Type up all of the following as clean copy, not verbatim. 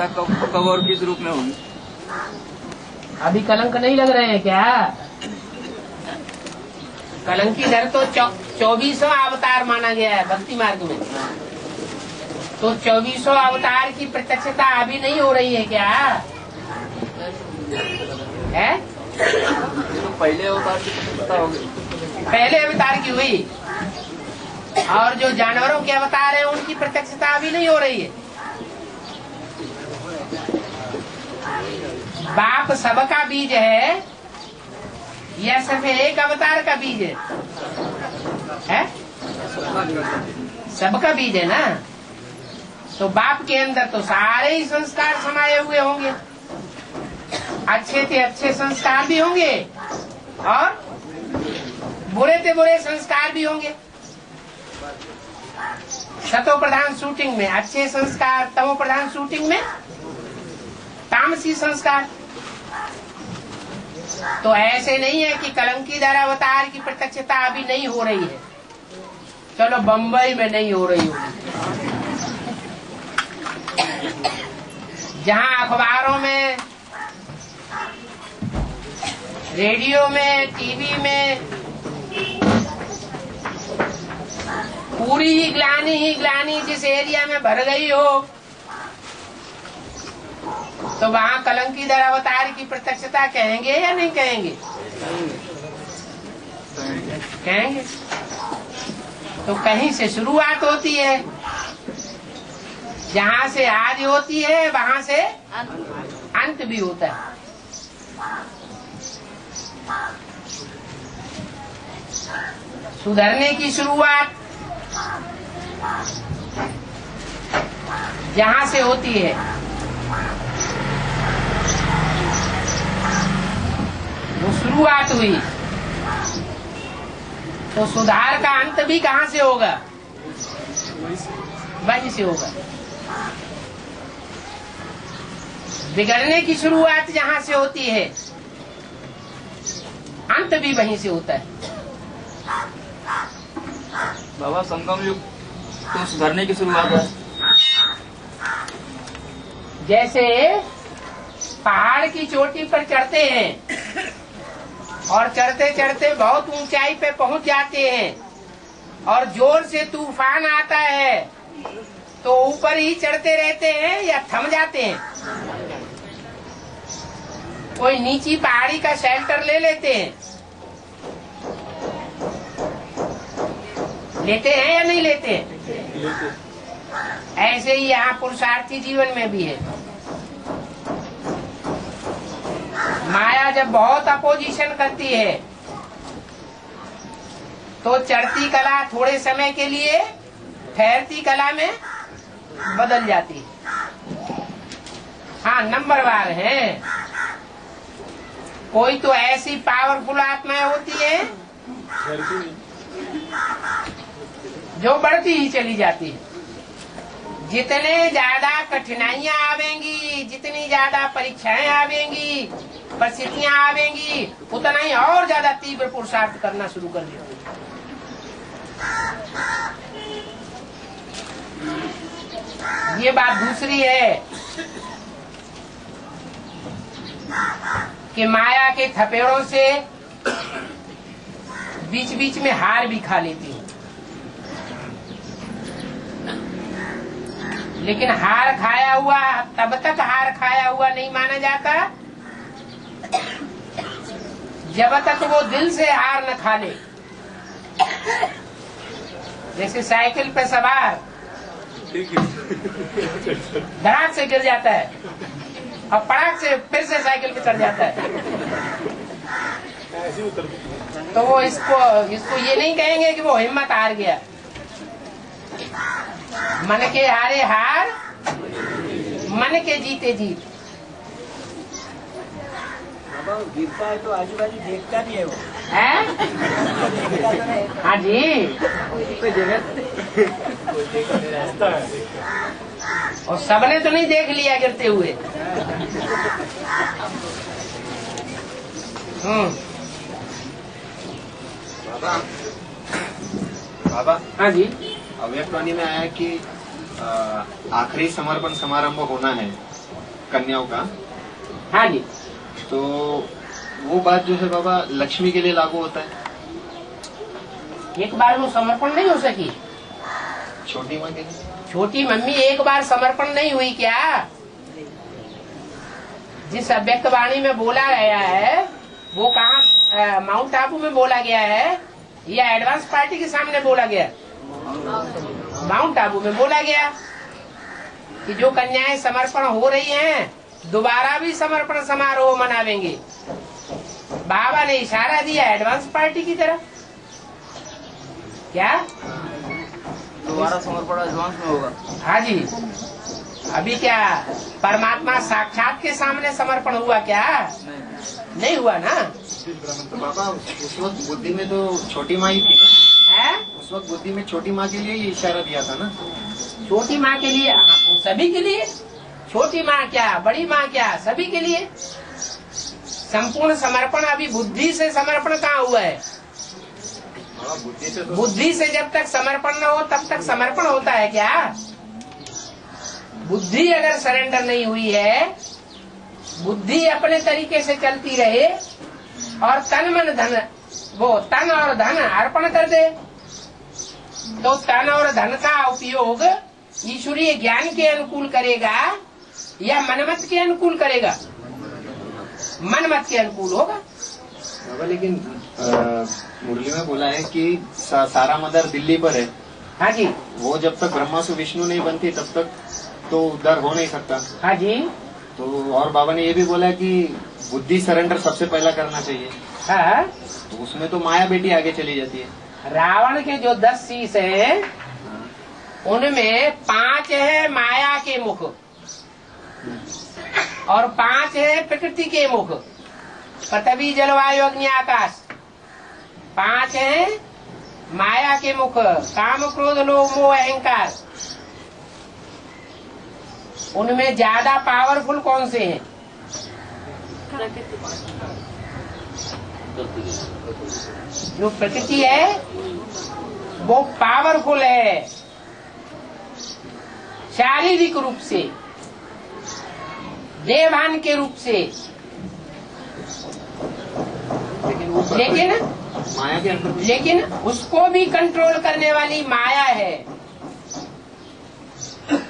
दशा कब और किस रूप में होगी? अभी कलंक नहीं लग रहे हैं क्या? कलंकीधर तो 24वां अवतार माना गया है भक्ति मार्ग में। तो 24वां अवतार की प्रत्यक्षता अभी नहीं हो रही है क्या? है? तो पहले अवतार की प्रत्यक्षता होगी। पहले अवतार की हुई, और जो जानवरों के अवतार हैं उनकी प्रत्यक्षता अभी नहीं हो रही है। बाप सबका बीज है, यह सिर्फ एक अवतार का बीज है? सबका बीज है ना। तो बाप के अंदर तो सारे ही संस्कार समाये हुए होंगे, अच्छे से अच्छे संस्कार भी होंगे और बुरे से बुरे संस्कार भी होंगे। सतो प्रधान शूटिंग में अच्छे संस्कार, तमो प्रधान शूटिंग में तामसी संस्कार। तो ऐसे नहीं है कि कलंकीधर अवतार की प्रत्यक्षता अभी नहीं हो रही है। चलो बम्बई में नहीं हो रही होगी, जहाँ अखबारों में, रेडियो में, टीवी में पूरी ही ग्लानी जिस एरिया में भर गई हो, तो वहाँ कलंकीधर अवतार की प्रत्यक्षता कहेंगे या नहीं कहेंगे? कहेंगे। तो कहीं से शुरुआत होती है, जहाँ से आदि होती है वहाँ से अंत भी होता है। सुधरने की शुरुआत जहाँ से होती है, वो शुरुआत हुई, तो सुधार का अंत भी कहाँ से होगा? वहीं से होगा। बिगड़ने की शुरुआत जहाँ से होती है, अंत भी वहीं से होता है। बाबा संगम युग तो सुधरने की शुरुआत है। जैसे पहाड़ की चोटी पर चढ़ते हैं और चढ़ते चढ़ते बहुत ऊंचाई पे पहुंच जाते हैं और जोर से तूफान आता है, तो ऊपर ही चढ़ते रहते हैं या थम जाते हैं? कोई नीची पहाड़ी का शेल्टर ले लेते हैं, लेते हैं या नहीं लेते हैं? ऐसे ही यहाँ पुरुषार्थी जीवन में भी है। माया जब बहुत अपोजिशन करती है तो चढ़ती कला थोड़े समय के लिए ठहरती कला में बदल जाती है। हाँ, नंबरवार है। कोई तो ऐसी पावरफुल आत्माएं होती है जो बढ़ती ही चली जाती है। जितने ज्यादा कठिनाइयां आवेंगी, जितनी ज्यादा परीक्षाएं आवेंगी, परिस्थितियां आवेंगी, उतना ही और ज्यादा तीव्र पुरुषार्थ करना शुरू कर देते। ये बात दूसरी है कि माया के थपेड़ों से बीच बीच में हार भी खा लेती हूँ, लेकिन हार खाया हुआ तब तक हार खाया हुआ नहीं माना जाता जब तक वो दिल से हार न खा ले। जैसे साइकिल पे सवार धड़ाक से गिर जाता है और पड़ाक से फिर से साइकिल पे चढ़ जाता है, तो वो इसको ये नहीं कहेंगे कि वो हिम्मत हार गया। मन के हारे हार, मन के जीते जीत। गिरता है तो आजू बाजू देखता भी है वो, है? हाँ जी। और सबने तो नहीं देख लिया गिरते हुए। बाबा, हाँ जी। अव्यक्तवाणी में आया कि आखिरी समर्पण समारंभ होना है कन्याओं का, हाँ जी। तो वो बात जो है बाबा लक्ष्मी के लिए लागू होता है, एक बार वो समर्पण नहीं हो सकी, छोटी माँ के लिए। छोटी मम्मी एक बार समर्पण नहीं हुई क्या? जिस अव्यक्त वाणी में बोला गया है वो कहाँ माउंट आबू में बोला गया है या एडवांस पार्टी के सामने बोला गया? माउंट आबू में बोला गया कि जो कन्याएं समर्पण हो रही हैं दोबारा भी समर्पण समारोह मनावेंगे। बाबा ने इशारा दिया एडवांस पार्टी की तरफ। क्या दोबारा समर्पण एडवांस में होगा? हाँ जी। अभी क्या परमात्मा साक्षात के सामने समर्पण हुआ क्या? नहीं हुआ ना। तो बाबा उस वक्त बुद्धि में तो छोटी माँ ही थी ना, है उस वक्त बुद्धि में छोटी माँ के लिए ही इशारा दिया था ना। छोटी माँ के लिए, हाँ, वो सभी के लिए। छोटी माँ क्या बड़ी माँ क्या, सभी के लिए संपूर्ण समर्पण। अभी बुद्धि से समर्पण कहाँ हुआ है? बुद्धि से तो बुद्धि से जब तक समर्पण न हो तब तक समर्पण होता है क्या? बुद्धि अगर सरेंडर नहीं हुई है, बुद्धि अपने तरीके से चलती रहे और तन मन धन, वो तन और धन अर्पण कर दे, तो तन और धन का उपयोग ईश्वरीय ज्ञान के अनुकूल करेगा या मनमत के अनुकूल करेगा? मनमत के अनुकूल होगा। बाबा लेकिन मुरली में बोला है कि सारा मदर दिल्ली पर है। हाँ जी। वो जब तक ब्रह्मा से विष्णु नहीं बनती तब तक तो उद्धार हो नहीं सकता। हाँ जी। तो और बाबा ने ये भी बोला कि बुद्धि सरेंडर सबसे पहला करना चाहिए। हाँ। तो उसमें तो माया बेटी आगे चली जाती है। रावण के जो 10 शीश हैं उनमें 5 है माया के मुख और 5 है प्रकृति के मुख, पृथ्वी जलवायु अग्नि आकाश। 5 है माया के मुख, काम क्रोध लोभ मोह अहंकार। उनमें ज्यादा पावरफुल कौन से हैं? जो प्रकृति है वो पावरफुल है शारीरिक रूप से, देवान के रूप से, लेकिन माया के अंदर लेकिन उसको भी कंट्रोल करने वाली माया है।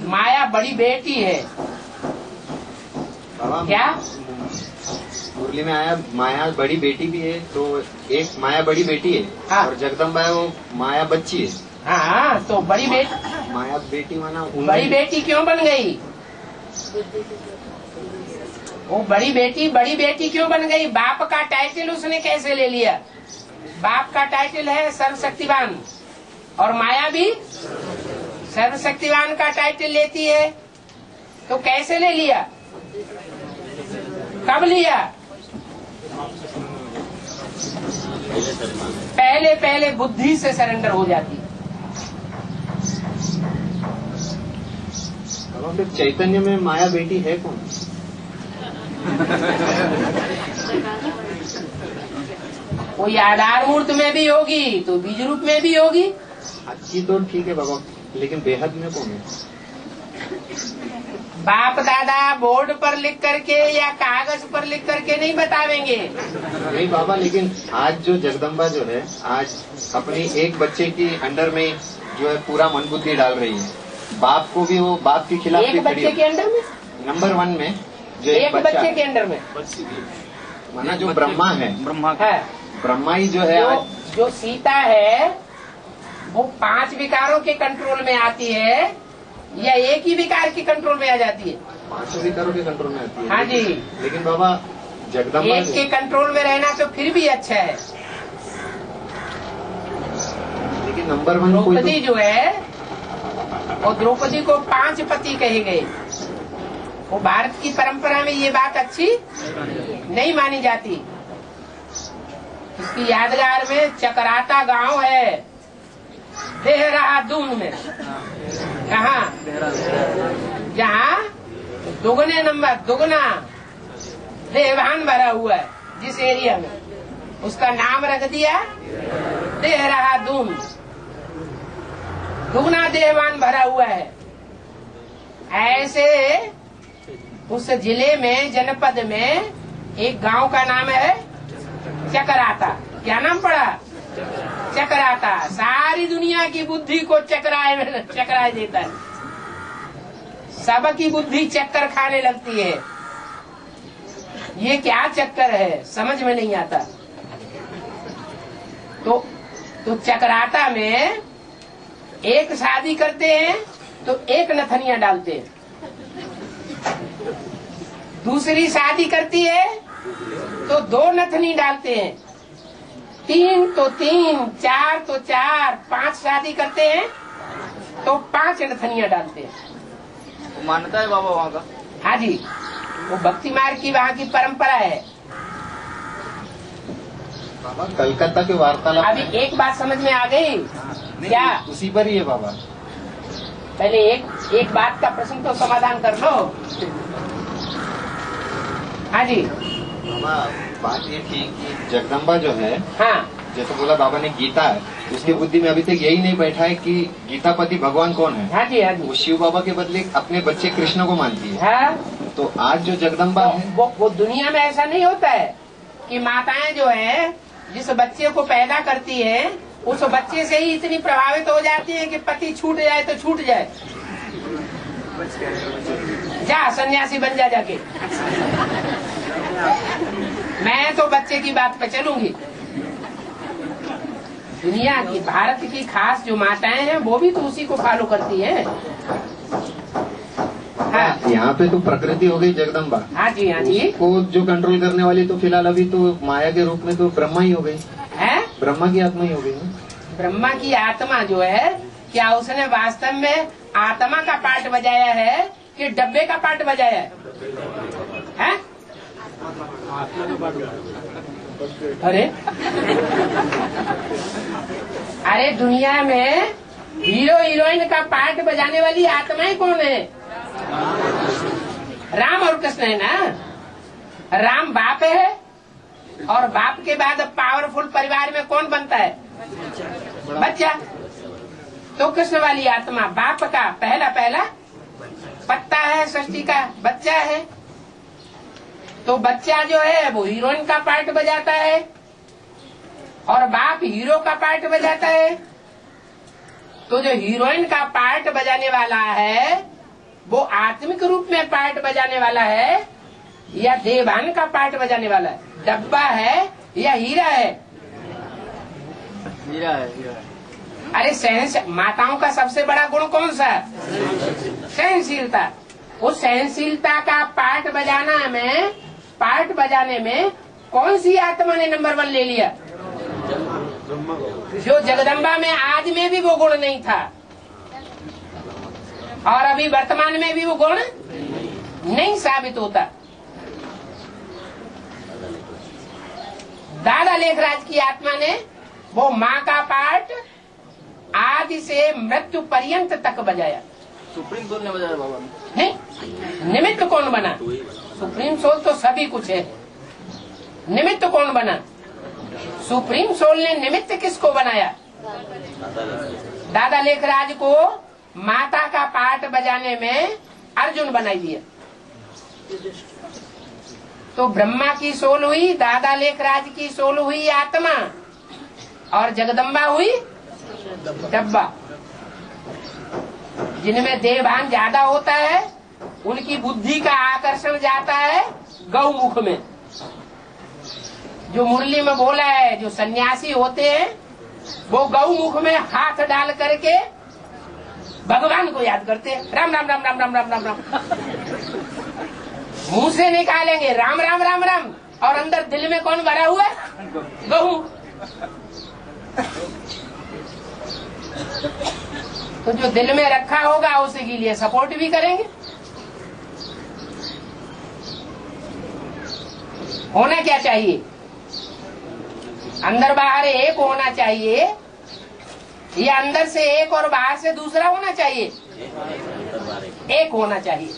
माया बड़ी बेटी है। बाबा क्या मुरली में आया माया बड़ी बेटी भी है, तो एक माया बड़ी बेटी है। हाँ। और जगदम्बा है वो माया बच्ची है। हाँ, तो बड़ी बेटी, माया बेटी माना बड़ी बेटी क्यों बन गई? वो बड़ी बेटी क्यों बन गई? बाप का टाइटल उसने कैसे ले लिया? बाप का टाइटल है सर्वशक्तिवान और माया भी सर्वशक्तिवान का टाइटल लेती है, तो कैसे ले लिया? कब लिया? पहले बुद्धि से सरेंडर हो जाती। बाबा फिर चैतन्य में माया बेटी है कौन? कोई आधार मूर्त में भी होगी तो बीज रूप में भी होगी। अच्छी तो ठीक है बाबा, लेकिन बेहद में कौन है? बाप दादा बोर्ड पर लिख करके या कागज पर लिख करके नहीं बतावेंगे। नहीं बाबा, लेकिन आज जो जगदम्बा जो है आज अपनी एक बच्चे की अंडर में जो है पूरा मन बुद्धि डाल रही है। बाप को भी वो बाप के खिलाफ एक बच्चे के अंडर में, नंबर 1 में जो एक बच्चे है, के अंडर में माना जो ब्रह्मा है, ब्रह्मा ही जो है आज जो सीता है वो 5 विकारों के कंट्रोल में आती है या एक ही विकार के कंट्रोल में आ जाती है? 5 विकारों के कंट्रोल में आती है। हाँ जी। लेकिन बाबा जगदम्बा एक के कंट्रोल में रहना तो फिर भी अच्छा है। लेकिन नंबर 1 कोई द्रौपदी जो है और द्रौपदी को 5 पति कहे गए। वो भारत की परंपरा में ये बात अच्छी नहीं मानी जाती। इसकी यादगार में चकराता गांव है देहरादून में, कहाँ जहाँ दुगना देवान भरा हुआ है, जिस एरिया में उसका नाम रख दिया देहरादून। दुगना देवान भरा हुआ है। ऐसे उस जिले में, जनपद में एक गांव का नाम है चकराता। क्या नाम पड़ा? चकराता। सारी दुनिया की बुद्धि को चकराए देता है। सबकी बुद्धि चक्कर खाने लगती है। ये क्या चक्कर है समझ में नहीं आता। तो चकराता में एक शादी करते हैं तो एक नथनिया डालते हैं, दूसरी शादी करती है तो 2 नथनी डालते हैं, 3 तो 3, 4 तो 4, 5 शादी करते हैं तो 5 नथनिया डालते हैं। मान्यता है बाबा वहाँ का? हाँ जी, वो भक्ति मार्ग की वहाँ की परंपरा है। बाबा कलकत्ता के वार्तालाप अभी एक बात समझ में आ गई क्या? उसी पर ही है बाबा। पहले एक बात का प्रश्न तो समाधान कर लो। हाँ जी बाबा बात ये थी कि जगदम्बा जो है, हाँ जैसे बोला बाबा ने गीता है, उसकी बुद्धि में अभी तक यही नहीं बैठा है कि गीतापति भगवान कौन है। हाँ जी हाँ जी वो शिव बाबा के बदले अपने बच्चे कृष्ण को मानती है। हाँ, तो आज जो जगदम्बा है वो दुनिया में ऐसा नहीं होता है कि माताएं जो है जिस बच्चे को पैदा करती है उस बच्चे से ही इतनी प्रभावित हो जाती है कि पति छूट जाए तो छूट जाए, जा सन्यासी बन जा जाके। मैं तो बच्चे की बात पे चलूंगी। दुनिया की, भारत की खास जो माताएं हैं वो भी तो उसी को फॉलो करती हैं। हाँ यहाँ पे तो प्रकृति हो गई जगदम्बा। हाँ जी हाँ जी। उसको जो कंट्रोल करने वाली तो फिलहाल अभी तो माया के रूप में तो ब्रह्मा ही हो गई है, ब्रह्मा की आत्मा ही हो गई ना। ब्रह्मा की आत्मा जो है, क्या उसने वास्तव में आत्मा का पार्ट बजाया है कि डब्बे का पार्ट बजाया है? अरे दुनिया में हीरो हीरोइन का पार्ट बजाने वाली आत्माएं कौन है? राम और कृष्ण है ना। राम बाप है और बाप के बाद पावरफुल परिवार में कौन बनता है? बच्चा। तो कृष्ण वाली आत्मा बाप का पहला पत्ता है, सृष्टि का बच्चा है। तो बच्चा जो है वो हीरोइन का पार्ट बजाता है और बाप हीरो का पार्ट बजाता है। तो जो हीरोइन का पार्ट बजाने वाला है वो आत्मिक रूप में पार्ट बजाने वाला है या देवान का पार्ट बजाने वाला है? डब्बा है या हीरा है? हीरा है, हीरा है। अरे माताओं का सबसे बड़ा गुण कौन सा? सहनशीलता। उस सहनशीलता का पार्ट बजाने में कौन सी आत्मा ने नंबर 1 ले लिया? जो जगदम्बा में आज में भी वो गुण नहीं था और अभी वर्तमान में भी वो गुण नहीं साबित होता। दादा लेखराज की आत्मा ने वो माँ का पार्ट आदि से मृत्यु पर्यंत तक बजाया। सुप्रीम सोल ने बजाया बाबा? नहीं, निमित्त कौन बना? सुप्रीम सोल तो सभी कुछ है, निमित्त कौन बना? सुप्रीम सोल ने निमित्त किसको बनाया? दादा लेखराज को माता का पार्ट बजाने में अर्जुन बनाई दिया। तो ब्रह्मा की सोल हुई, दादा लेखराज की सोल हुई आत्मा और जगदम्बा हुई डब्बा। जिनमें देहभान ज्यादा होता है उनकी बुद्धि का आकर्षण जाता है गौमुख में। जो मुरली में बोला है, जो सन्यासी होते हैं वो गौमुख में हाथ डाल करके भगवान को याद करते हैं। राम राम राम राम राम राम राम राम मुंह से निकालेंगे राम राम राम राम और अंदर दिल में कौन भरा हुआ है? गहू। तो जो दिल में रखा होगा उसी के लिए सपोर्ट भी करेंगे। होना क्या चाहिए? अंदर बाहर एक होना चाहिए या अंदर से एक और बाहर से दूसरा होना चाहिए? एक होना चाहिए।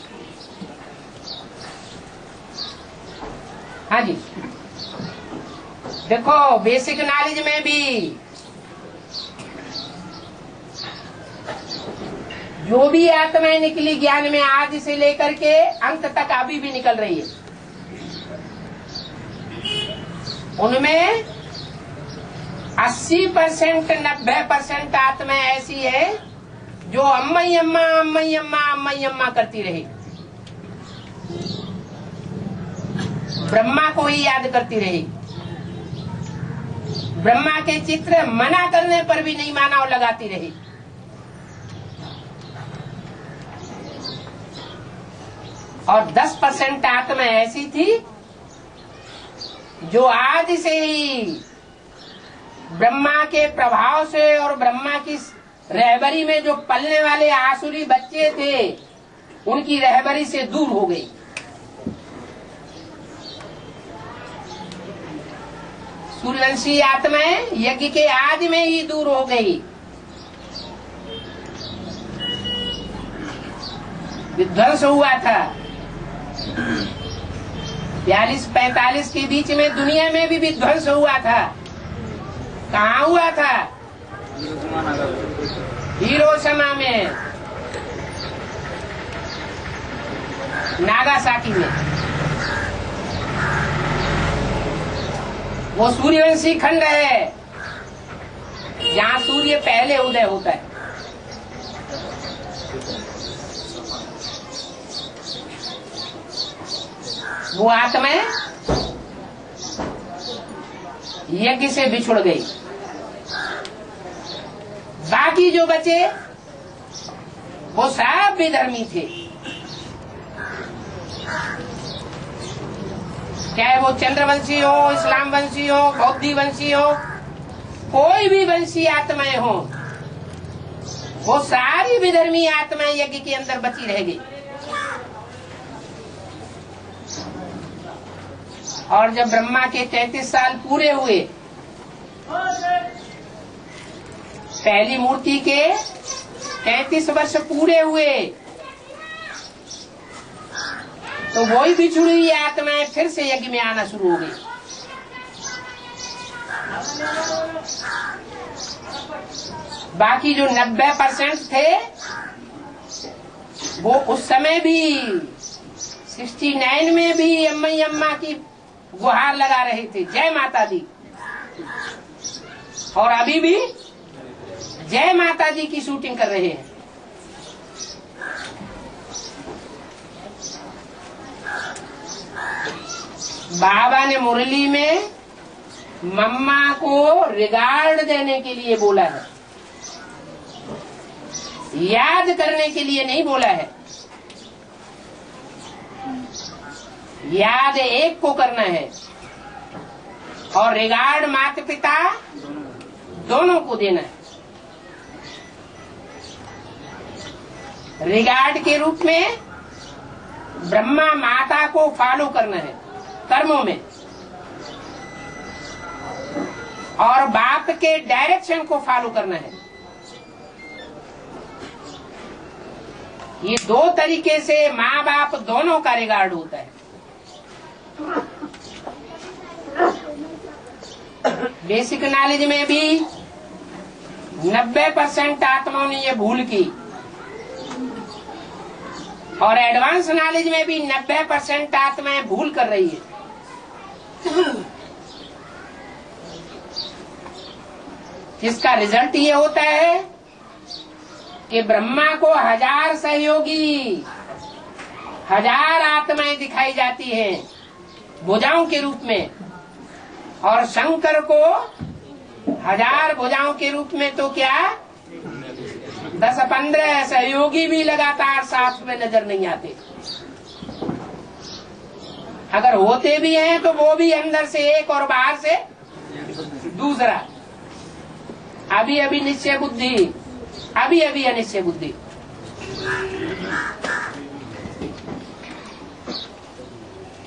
हाँ जी, देखो बेसिक नॉलेज में भी जो भी आत्माएं निकली ज्ञान में आदि से लेकर के अंत तक अभी भी निकल रही है, उनमें 80% 90% आत्माएं ऐसी है जो अम्मई अम्मा अम्मई अम्मा अम्मई अम्मा करती रही, ब्रह्मा को ही याद करती रही, ब्रह्मा के चित्र मना करने पर भी नहीं माना और लगाती रही। और 10% आत्मा ऐसी थी जो आज से ही ब्रह्मा के प्रभाव से और ब्रह्मा की रहबरी में जो पलने वाले आसुरी बच्चे थे उनकी रहबरी से दूर हो गई। सूर्यवंशी आत्माएं यज्ञ के आदि में ही दूर हो गई। विध्वंस हुआ था 42-45 के बीच में, दुनिया में भी विध्वंस हुआ था। कहाँ हुआ था? हिरोशिमा में, नागासाकी में। वो सूर्यवंशी खंड है जहाँ सूर्य पहले उदय होता है। वो आत्माएं यज्ञ से बिछुड़ गई। बाकी जो बचे वो सब विधर्मी थे, चाहे वो चंद्रवंशी हो, इस्लाम वंशी हो, बौद्धी वंशी हो, कोई भी वंशी आत्माएं हो, वो सारी विधर्मी आत्माएं यज्ञ के अंदर बची रह गई। और जब ब्रह्मा के 33 साल पूरे हुए, पहली मूर्ति के 33 वर्ष पूरे हुए, तो वही बिछुड़ी हुई आत्माएं फिर से यज्ञ में आना शुरू हो गई। बाकी जो 90% थे वो उस समय भी 69 में भी अम्मई अम्मा की गुहार लगा रहे थे, जय माता दी। और अभी भी जय माता दी की शूटिंग कर रहे हैं। बाबा ने मुरली में मम्मा को रिगार्ड देने के लिए बोला है, याद करने के लिए नहीं बोला है। याद एक को करना है और रिगार्ड माता पिता दोनों को देना है। रिगार्ड के रूप में ब्रह्मा माता को फॉलो करना है कर्मों में, और बाप के डायरेक्शन को फॉलो करना है। ये दो तरीके से माँ बाप दोनों का रिगार्ड होता है। बेसिक नॉलेज में भी 90% आत्माओं ने ये भूल की, और एडवांस नॉलेज में भी 90% आत्माएं भूल कर रही है। जिसका रिजल्ट ये होता है कि ब्रह्मा को 1000 सहयोगी, 1000 आत्माएं दिखाई जाती हैं भुजाओं के रूप में, और शंकर को 1000 भुजाओं के रूप में तो क्या 10-15 सहयोगी भी लगातार साथ में नजर नहीं आते। अगर होते भी हैं तो वो भी अंदर से एक और बाहर से दूसरा। अभी अभी निश्चय बुद्धि, अभी अभी अनिश्चय बुद्धि।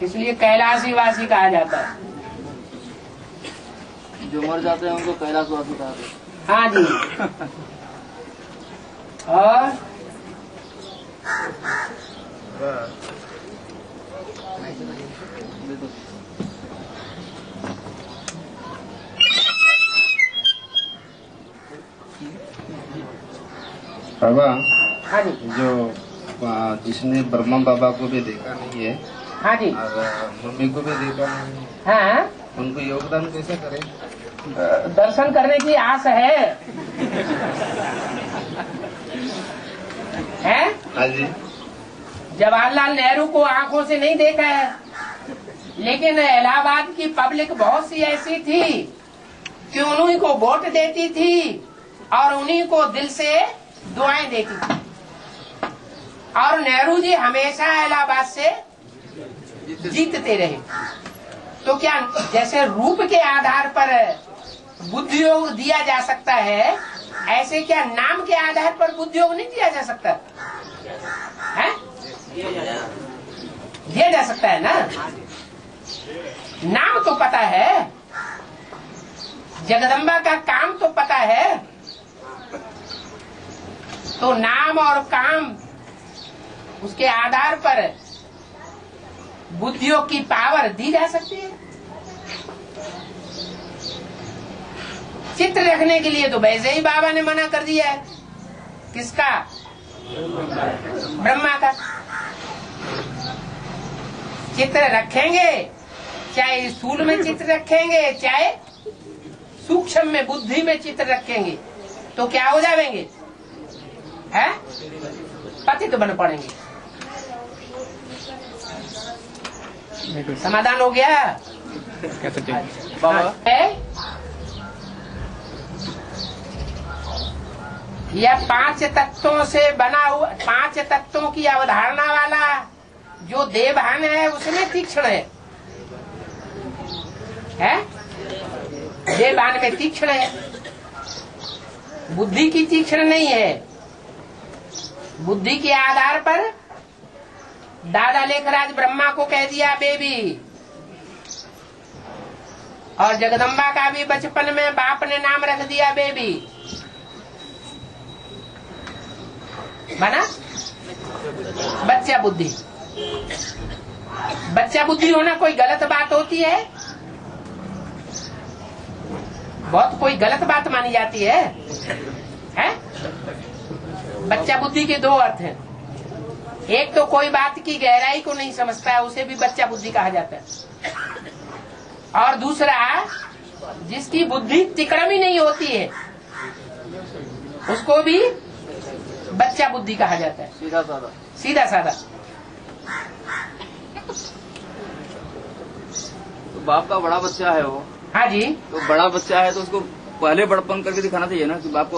इसलिए कैलाशी वासी कहा जाता है। जो मर जाते हैं उनको कैलाशवासी कहते हैं। हाँ जी। और बाबा हाँ जी। जो जिसने ब्रह्मा बाबा को भी देखा नहीं है हाँ जी। और मम्मी को भी देखा नहीं है, हाँ, उनको योगदान कैसे करें? दर्शन करने की आस है। हैं? हाँ जी। जवाहरलाल नेहरू को आंखों से नहीं देखा है, लेकिन इलाहाबाद की पब्लिक बहुत सी ऐसी थी कि उन्हीं को वोट देती थी और उन्हीं को दिल से दुआएं देती थी। और नेहरू जी हमेशा इलाहाबाद से जीतते रहे। तो क्या जैसे रूप के आधार पर बुद्धि योग दिया जा सकता है, ऐसे क्या नाम के आधार पर बुद्धि योग नहीं दिया जा सकता है? दिया जा सकता है ना। नाम तो पता है, जगदम्बा का काम तो पता है, तो नाम और काम उसके आधार पर बुद्धियों की पावर दी जा सकती है। चित्र रखने के लिए तो वैसे ही बाबा ने मना कर दिया है। किसका? ब्रह्मा का। चित्र रखेंगे, चाहे स्थूल में चित्र रखेंगे, चाहे सूक्ष्म में बुद्धि में चित्र रखेंगे, तो क्या हो जाएंगे? हैं? पतित बन पड़ेंगे। समाधान हो गया? बाबा यह 5 तत्वों से बना हुआ, 5 तत्वों की अवधारणा वाला जो देवभान है उसमें तीक्ष्ण है? देवभान में तीक्ष्ण है, बुद्धि की तीक्ष्ण नहीं है। बुद्धि के आधार पर दादा लेखराज ब्रह्मा को कह दिया बेबी, और जगदम्बा का भी बचपन में बाप ने नाम रख दिया बेबी। बना बच्चा बुद्धि। बच्चा बुद्धि होना कोई गलत बात होती है? बहुत कोई गलत बात मानी जाती है, हैं? बच्चा बुद्धि के 2 अर्थ हैं। एक तो कोई बात की गहराई को नहीं समझता है, उसे भी बच्चा बुद्धि कहा जाता है। और दूसरा, जिसकी बुद्धि तिकड़म ही नहीं होती है, उसको भी बच्चा बुद्धि कहा जाता है। सीधा साधा। सीधा साधा। तो बाप का बड़ा बच्चा है वो, हाँ जी। तो बड़ा बच्चा है तो उसको पहले बड़पन करके दिखाना चाहिए ना कि बाप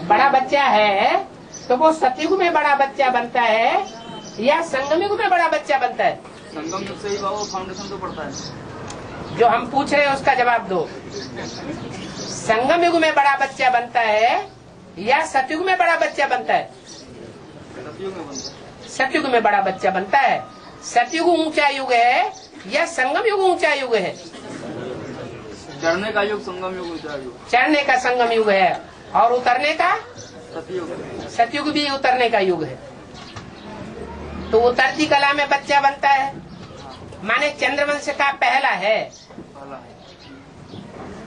बड़ा बच्चा है तो वो सतयुग में बड़ा बच्चा बनता है या संगम युग में बड़ा बच्चा बनता है? संगम युग से ही बाबा फाउंडेशन तो पड़ता है। जो हम पूछ रहे हैं उसका जवाब दो। संगम युग में बड़ा बच्चा बनता है या सतयुग में बड़ा बच्चा बनता है? सतयुग में बनता है। सतयुग में बड़ा बच्चा बनता है। सतयुग ऊंचा युग है या संगम युग ऊंचा युग है? चढ़ने का युग संगम युग ऊंचा युग। चढ़ने का संगम युग है और उतरने का सतयुग। सतयुग भी उतरने का युग है। तो उतरती कला में बच्चा बनता है, माने चंद्रवंश का पहला है।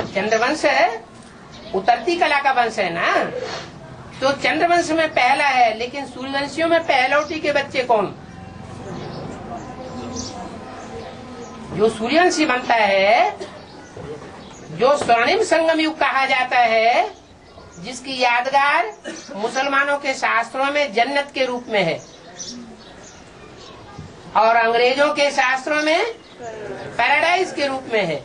चंद्रवंश उतरती कला का वंश है ना, तो चंद्रवंश में पहला है। लेकिन सूर्यवंशियों में पहलौटी के बच्चे कौन? जो सूर्यवंशी बनता है, जो स्वर्णिम संगम युग कहा जाता है, जिसकी यादगार मुसलमानों के शास्त्रों में जन्नत के रूप में है और अंग्रेजों के शास्त्रों में पैराडाइज के रूप में है।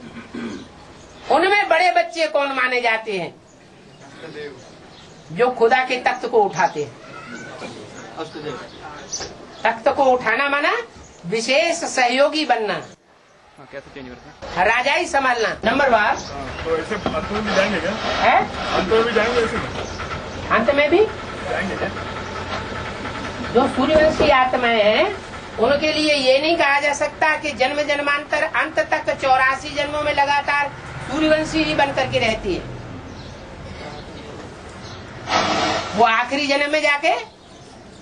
उनमें बड़े बच्चे कौन माने जाते हैं? जो खुदा के तख्त को उठाते हैं। तख्त को उठाना माना विशेष सहयोगी बनना, कैसे चेंज करते हैं? राजा ही संभालना। नंबर वार तो ऐसे अंत में भी जाएंगे क्या? है, अंत में भी जाएंगे ऐसे? अंत में भी जाएंगे क्या? जो सूर्यवंशी आत्माएं हैं उनके लिए ये नहीं कहा जा सकता कि जन्म जन्मांतर अंत तक 84 जन्मों में लगातार सूर्यवंशी ही बन करके रहती है। वो आखिरी जन्म में जाके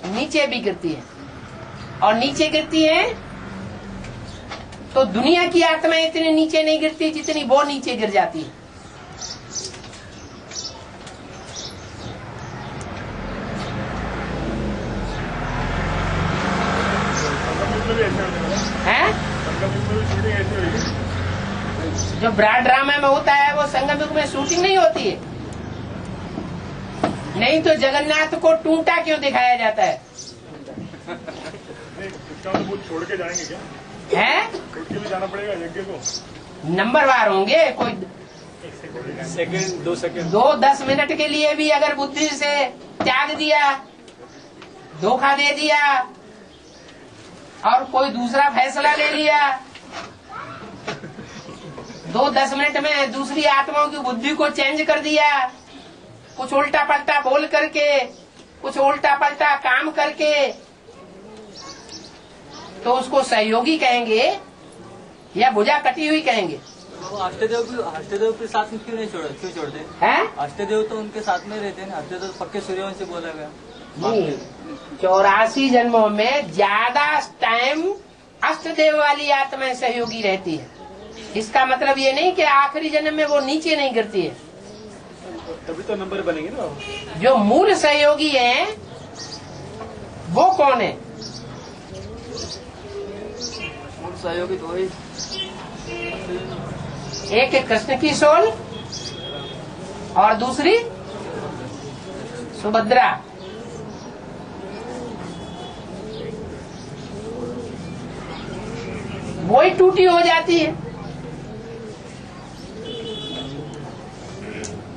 नीचे भी गिरती है, और नीचे गिरती है तो दुनिया की आत्माएं इतनी नीचे नहीं गिरती जितनी वो नीचे गिर जाती है। जो ब्रॉड ड्रामा में होता है वो संगम युग में शूटिंग नहीं होती है। नहीं तो जगन्नाथ को टूटा क्यों दिखाया जाता है? इसका मतलब वो छोड़ के जाएंगे क्या? हैं? छोड़ के भी जाना पड़ेगा यज्ञ को? नंबरवार होंगे, कोई सेकंड 2 सेकंड 2-10 मिनट के लिए भी अगर बुद्धि से त्याग दिया, धोखा दे दिया और कोई दूसरा फैसला ले लिया, 2-10 मिनट में दूसरी आत्माओं की बुद्धि को चेंज कर दिया, कुछ उल्टा पलटा बोल करके, कुछ उल्टा पलटा काम करके, तो उसको सहयोगी कहेंगे या भुजा कटी हुई कहेंगे? वो अष्टदेव के साथ में क्यों छोड़ते हैं? अष्टदेव तो उनके साथ में रहते हैं ना। अष्टदेव पक्के सूर्यवंशी बोला गया। नहीं, 84 जन्मों में ज्यादा टाइम अष्टदेव वाली आत्माएं सहयोगी रहती है। इसका मतलब ये नहीं कि आखिरी जन्म में वो नीचे नहीं गिरती है। तभी तो नंबर बनेंगे ना। जो मूल सहयोगी हैं वो कौन है? मूल सहयोगी तो वही एक है कृष्ण की सोल और दूसरी सुभद्रा। वही टूटी हो जाती है।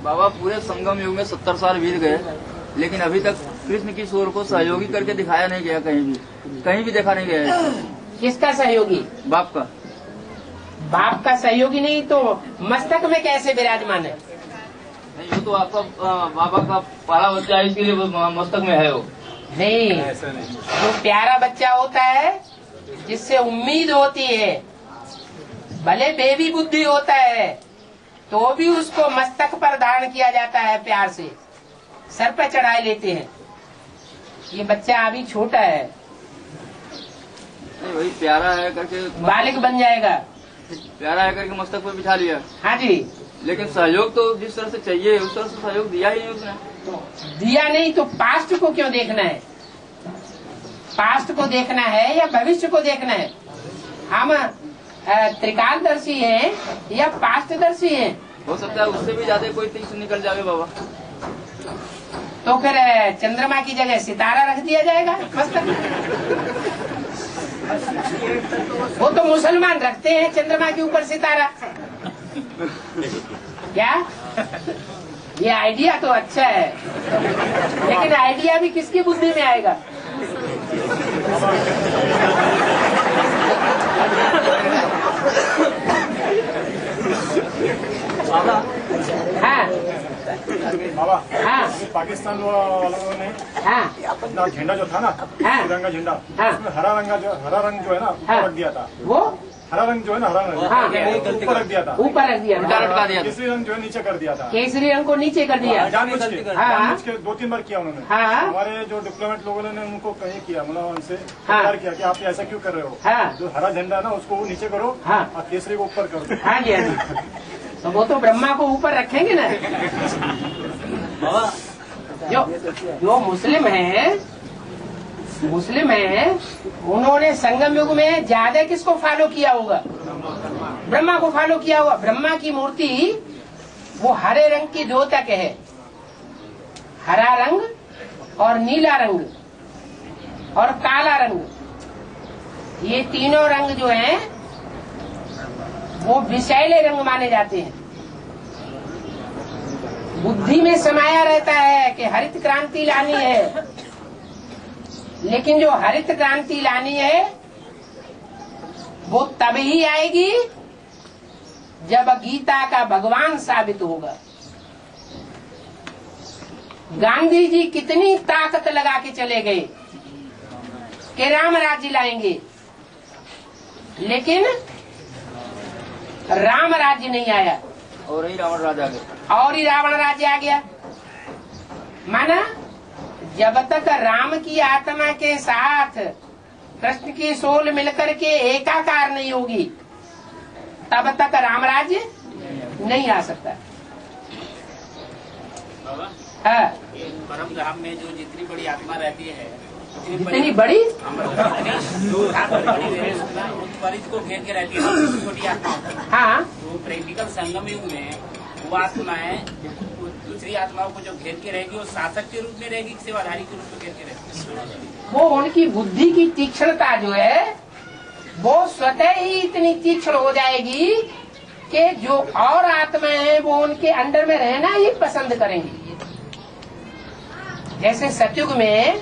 बाबा पूरे संगम युग में 70 साल बीत गए, लेकिन अभी तक कृष्ण की सोर को सहयोगी करके दिखाया नहीं गया, कहीं भी देखा नहीं गया है। किसका सहयोगी? बाप का। बाप का सहयोगी नहीं तो मस्तक में कैसे विराजमान है? नहीं, वो तो आपका बाबा का पाला बच्चा है, इसके लिए वो मस्तक में है। वो नहीं, जो प्यारा बच्चा होता है जिससे उम्मीद होती है, भले बेबी बुद्धि होता है तो भी उसको मस्तक पर धारण किया जाता है, प्यार से सर पर चढ़ाए लेते हैं। ये बच्चा अभी छोटा है, नहीं, वही प्यारा है करके बालिक बन जाएगा। प्यारा है करके मस्तक पर बिठा लिया। हाँ जी, लेकिन सहयोग तो जिस तरह से चाहिए उस तरह से सहयोग दिया ही नहीं उसने। दिया नहीं तो पास्ट को क्यों देखना है? पास्ट को देखना है या भविष्य को देखना है? हम त्रिकालदर्शी हैं या पास्टदर्शी हैं? हो सकता है उससे भी ज्यादा कोई तीर निकल जावे बाबा। तो फिर चंद्रमा की जगह सितारा रख दिया जाएगा मस्तक। वो तो मुसलमान रखते हैं चंद्रमा के ऊपर सितारा। क्या? ये आइडिया तो अच्छा है, लेकिन आइडिया भी किसकी बुद्धि में आएगा? हाँ बाबा, हाँ पाकिस्तान वालों ने हाँ अपना झंडा जो था ना, हाँ। तिरंगा झंडा, हाँ। उसमें हरा रंग जो है ना ऊपर रख दिया था। वो हरा रंग जो है ना, हरा रंग हाँ। ऊपर रख दिया था, ऊपर रख दिया उल्टा था। लटका दिया था। केसरी रंग जो है नीचे कर दिया था। केसरी रंग को नीचे कर दिया। जानबूझ के हाँ। 2-3 बार किया उन्होंने। हाँ। हमारे जो डिप्लोमेट लोगों ने उनको कहीं किया, मतलब उनसे हाँ। प्यार किया कि आप ऐसा क्यों कर रहे हो? हाँ। जो हरा झंडा है ना उसको वो नीचे करो, हाँ। और केसरी को ऊपर करो। हाँ जी, हाँ जी। तो वो तो ब्रह्मा को ऊपर रखेंगे ना। जो मुस्लिम है उन्होंने संगम युग में ज्यादा किसको फॉलो किया होगा? ब्रह्मा को फॉलो किया होगा। ब्रह्मा की मूर्ति वो हरे रंग की द्योतक है। हरा रंग और नीला रंग और काला रंग, ये तीनों रंग जो हैं वो विषैले रंग माने जाते हैं। बुद्धि में समाया रहता है कि हरित क्रांति लानी है, लेकिन जो हरित क्रांति लानी है वो तभी आएगी जब गीता का भगवान साबित होगा। गांधी जी कितनी ताकत लगा के चले गए कि राम राज्य लाएंगे, लेकिन राम राज्य नहीं आया और ही रावण राजा आ गया। और ही रावण राज्य आ गया। माना जब तक राम की आत्मा के साथ कृष्ण की सोल मिलकर के एकाकार नहीं होगी तब तक राम राज्य नहीं आ सकता। हाँ। परम धाम में जो जितनी बड़ी आत्मा रहती है, जितनी बड़ी को घेर के रहती है, छोटी आत्मा। हाँ, प्रैक्टिकल संगम युग में वो आत्माएं दूसरी आत्माओं को जो घेर के रहेगी वो शासक के रूप में रहेगी, सेवाधारी के रूप में घेर के रहेगी। वो उनकी बुद्धि की तीक्ष्णता जो है वो स्वतः ही इतनी तीक्ष्ण हो जाएगी कि जो और आत्माएं हैं वो उनके अंडर में रहना ही पसंद करेंगी। जैसे सतयुग में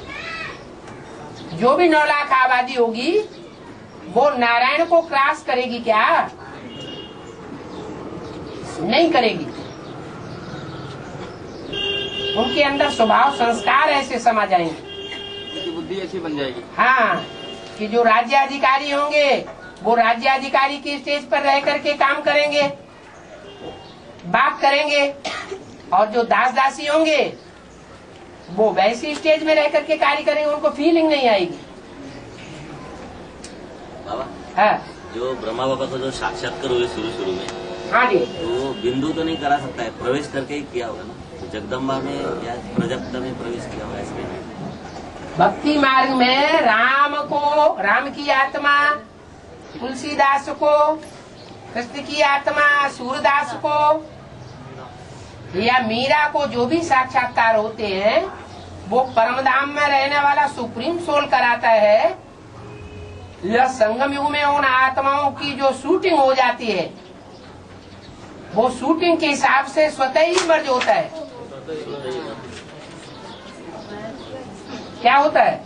जो भी 9 लाख आबादी होगी वो नारायण को क्रॉस करेगी क्या? नहीं करेगी। उनके अंदर स्वभाव संस्कार ऐसे समा जाएंगे, उनकी बुद्धि ऐसी बन जाएगी। हाँ, कि जो राज्याधिकारी होंगे वो राज्याधिकारी की स्टेज पर रह करके काम करेंगे, बात करेंगे, और जो दास दासी होंगे वो वैसी स्टेज में रह करके कार्य करेंगे, उनको फीलिंग नहीं आएगी। बाबा, हाँ जो ब्रह्मा बाबा को जो साक्षात्कार हुए शुरू में, हाँ जी, तो बिंदु तो नहीं करा सकता है, प्रवेश करके ही किया होगा ना, जगदम्बा में या प्रजापिता में प्रवेश किया होगा। इसमें भक्ति मार्ग में राम की आत्मा तुलसीदास को, कृष्ण की आत्मा सूरदास को या मीरा को जो भी साक्षात्कार होते हैं वो परमधाम में रहने वाला सुप्रीम सोल कराता है। यह संगम युग में उन आत्माओं की जो शूटिंग हो जाती है वो शूटिंग के हिसाब से स्वतः ही मर्ज होता है। क्या होता है?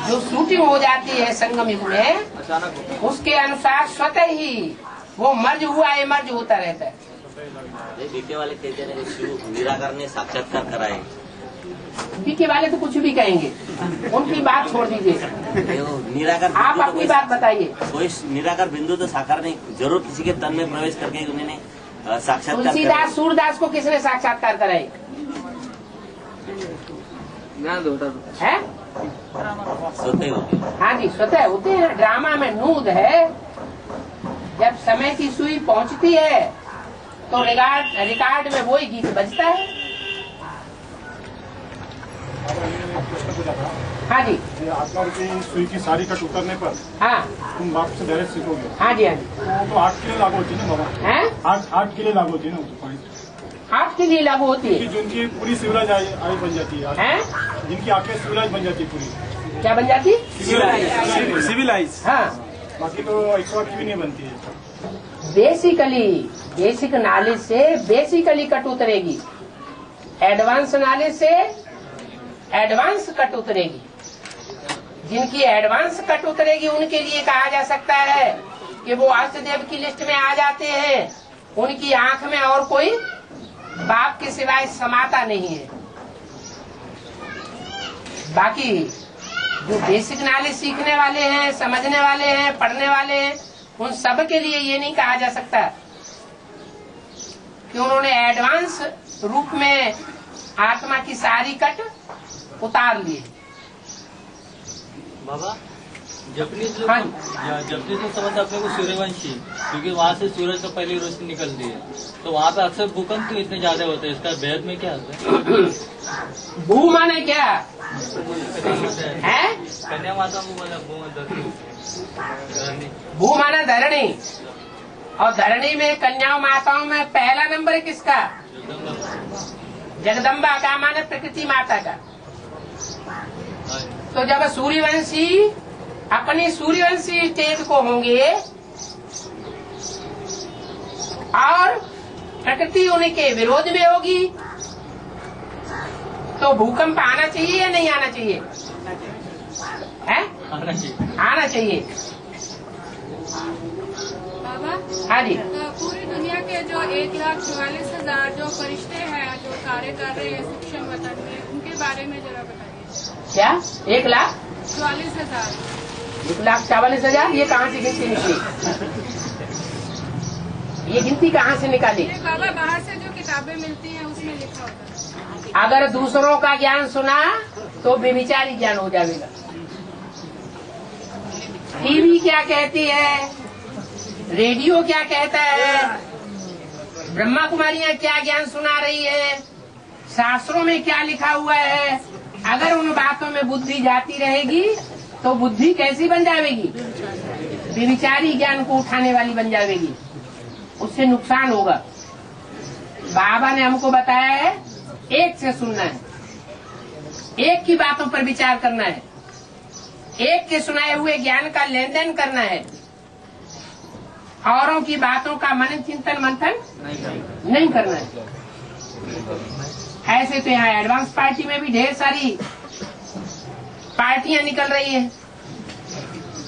जो शूटिंग हो जाती है संगम युग में, उसके अनुसार स्वतः ही वो मर्ज हुआ है, मर्ज होता रहता है। बीके वाले कहते हैं शिव निराकार ने साक्षात्कार कराए। बीके वाले तो कुछ भी कहेंगे, उनकी बात छोड़ दीजिए, निराकार आप अपनी बात बताइए। कोई निराकार बिंदु तो साकार नहीं, जरूर किसी के तन में प्रवेश करके उन्होंने साक्षात्कार। तुलसीदास सूरदास को किसने साक्षात्कार कराई है? स्वतः होते। हाँ जी, स्वतः होते हैं। ड्रामा में नूद है, जब समय की सुई पहुंचती है तो रिकॉर्ड में वही गीत बजता है। हाँ जी, ये आत्मा की सुई की सारी कट उतरने पर हाँ तुम बाप से डायरेक्ट सीखोगे। हाँ जी, हाँ जी, तो 8 के लिए लागू होती है ना बाबा? है 8 के लिए लागू होती है ना? वो तो 8 के लिए लागू होती है। जिनकी पूरी सिविलाइज आई बन जाती है, जिनकी आंखें सिविलाइज बन जाती है पूरी। क्या बन जाती? सिविलाइज। हाँ, बाकी तो 108 की भी नहीं बनती है। बेसिक नॉलेज से बेसिकली कट उतरेगी, एडवांस नॉलेज से एडवांस कट उतरेगी। जिनकी एडवांस कट उतरेगी उनके लिए कहा जा सकता है कि वो अष्टदेव की लिस्ट में आ जाते हैं। उनकी आंख में और कोई बाप के सिवाय समाता नहीं है। बाकी जो बेसिक नॉलेज सीखने वाले हैं, समझने वाले हैं, पढ़ने वाले हैं, उन सब के लिए ये नहीं कहा जा सकता कि उन्होंने एडवांस रूप में आत्मा की सारी कट उतार ली। बाबा, जपनीज हाँ। जपनीज में समझ अपने को सूर्यवंशी, क्योंकि वहाँ से सूरज से पहले रोशनी निकलती है, तो वहाँ पे अक्सर भूकंप क्यों इतने ज्यादा होते हैं? इसका भेद में क्या होता है? भू माने क्या है? कन्या माता को बोला भू माना धरणी, और धरणी में कन्याओं माताओं में पहला नंबर है किसका? जगदम्बा का, माने प्रकृति माता का। तो जब सूर्यवंशी अपनी सूर्यवंशी स्टेज को होंगे और प्रकृति उनके विरोध में होगी, तो भूकंप आना चाहिए या नहीं आना चाहिए? है? आना चाहिए। बाबा, हाँ जी, पूरी दुनिया के जो 1,44,000 जो फरिश्ते हैं जो कार्य कर रहे हैं सूक्ष्म वतन में, उनके बारे में जरा बताइए। क्या 1,44,000? 1,44,000? ये कहाँ से गिनती निकली? ये गिनती कहाँ से निकाली? बाबा, बाहर से जो किताबें मिलती हैं उसमें लिखा होता है। अगर दूसरों का ज्ञान सुना तो बेविचारी ज्ञान हो जाएगा। टीवी क्या कहती है, रेडियो क्या कहता है, ब्रह्मा कुमारियां क्या ज्ञान सुना रही है, शास्त्रों में क्या लिखा हुआ है, अगर उन बातों में बुद्धि जाती रहेगी तो बुद्धि कैसी बन जाएगी? व्यभिचारी ज्ञान को उठाने वाली बन जाएगी, उससे नुकसान होगा। बाबा ने हमको बताया है एक से सुनना है, एक की बातों पर विचार करना है, एक के सुनाए हुए ज्ञान का लेन देन करना है, औरों की बातों का मनन चिंतन मंथन नहीं करना है। ऐसे तो यहाँ एडवांस पार्टी में भी ढेर सारी पार्टियां निकल रही है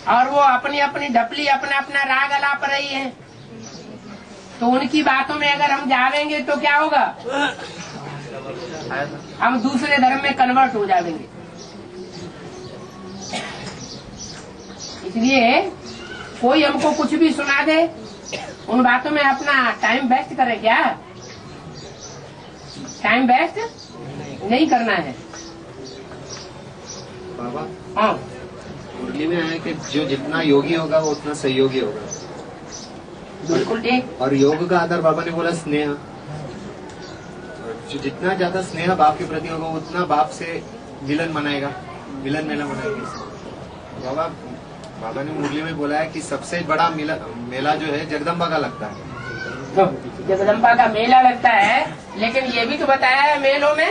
और वो अपनी अपनी ढपली अपना अपना राग अलाप रही है, तो उनकी बातों में अगर हम जावेंगे तो क्या होगा, हम दूसरे धर्म में कन्वर्ट हो जाएंगे। इसलिए कोई हमको कुछ भी सुना दे, उन बातों में अपना टाइम वेस्ट करे क्या? टाइम वेस्ट नहीं करना है। बाबा हाँ, मुरली में है कि जो जितना योगी होगा वो उतना सहयोगी होगा। बिल्कुल ठीक। और योग का आधार बाबा ने बोला स्नेह, जो जितना ज्यादा स्नेह बाप के प्रति होगा उतना बाप से मिलन मनाएगा, मिलन मेला मनाएगा। बाबा ने मुरली में बोला है कि सबसे बड़ा मेला जो है जगदम्बा का लगता है। तो जगदम्बा का मेला लगता है, लेकिन ये भी तो बताया है मेलों में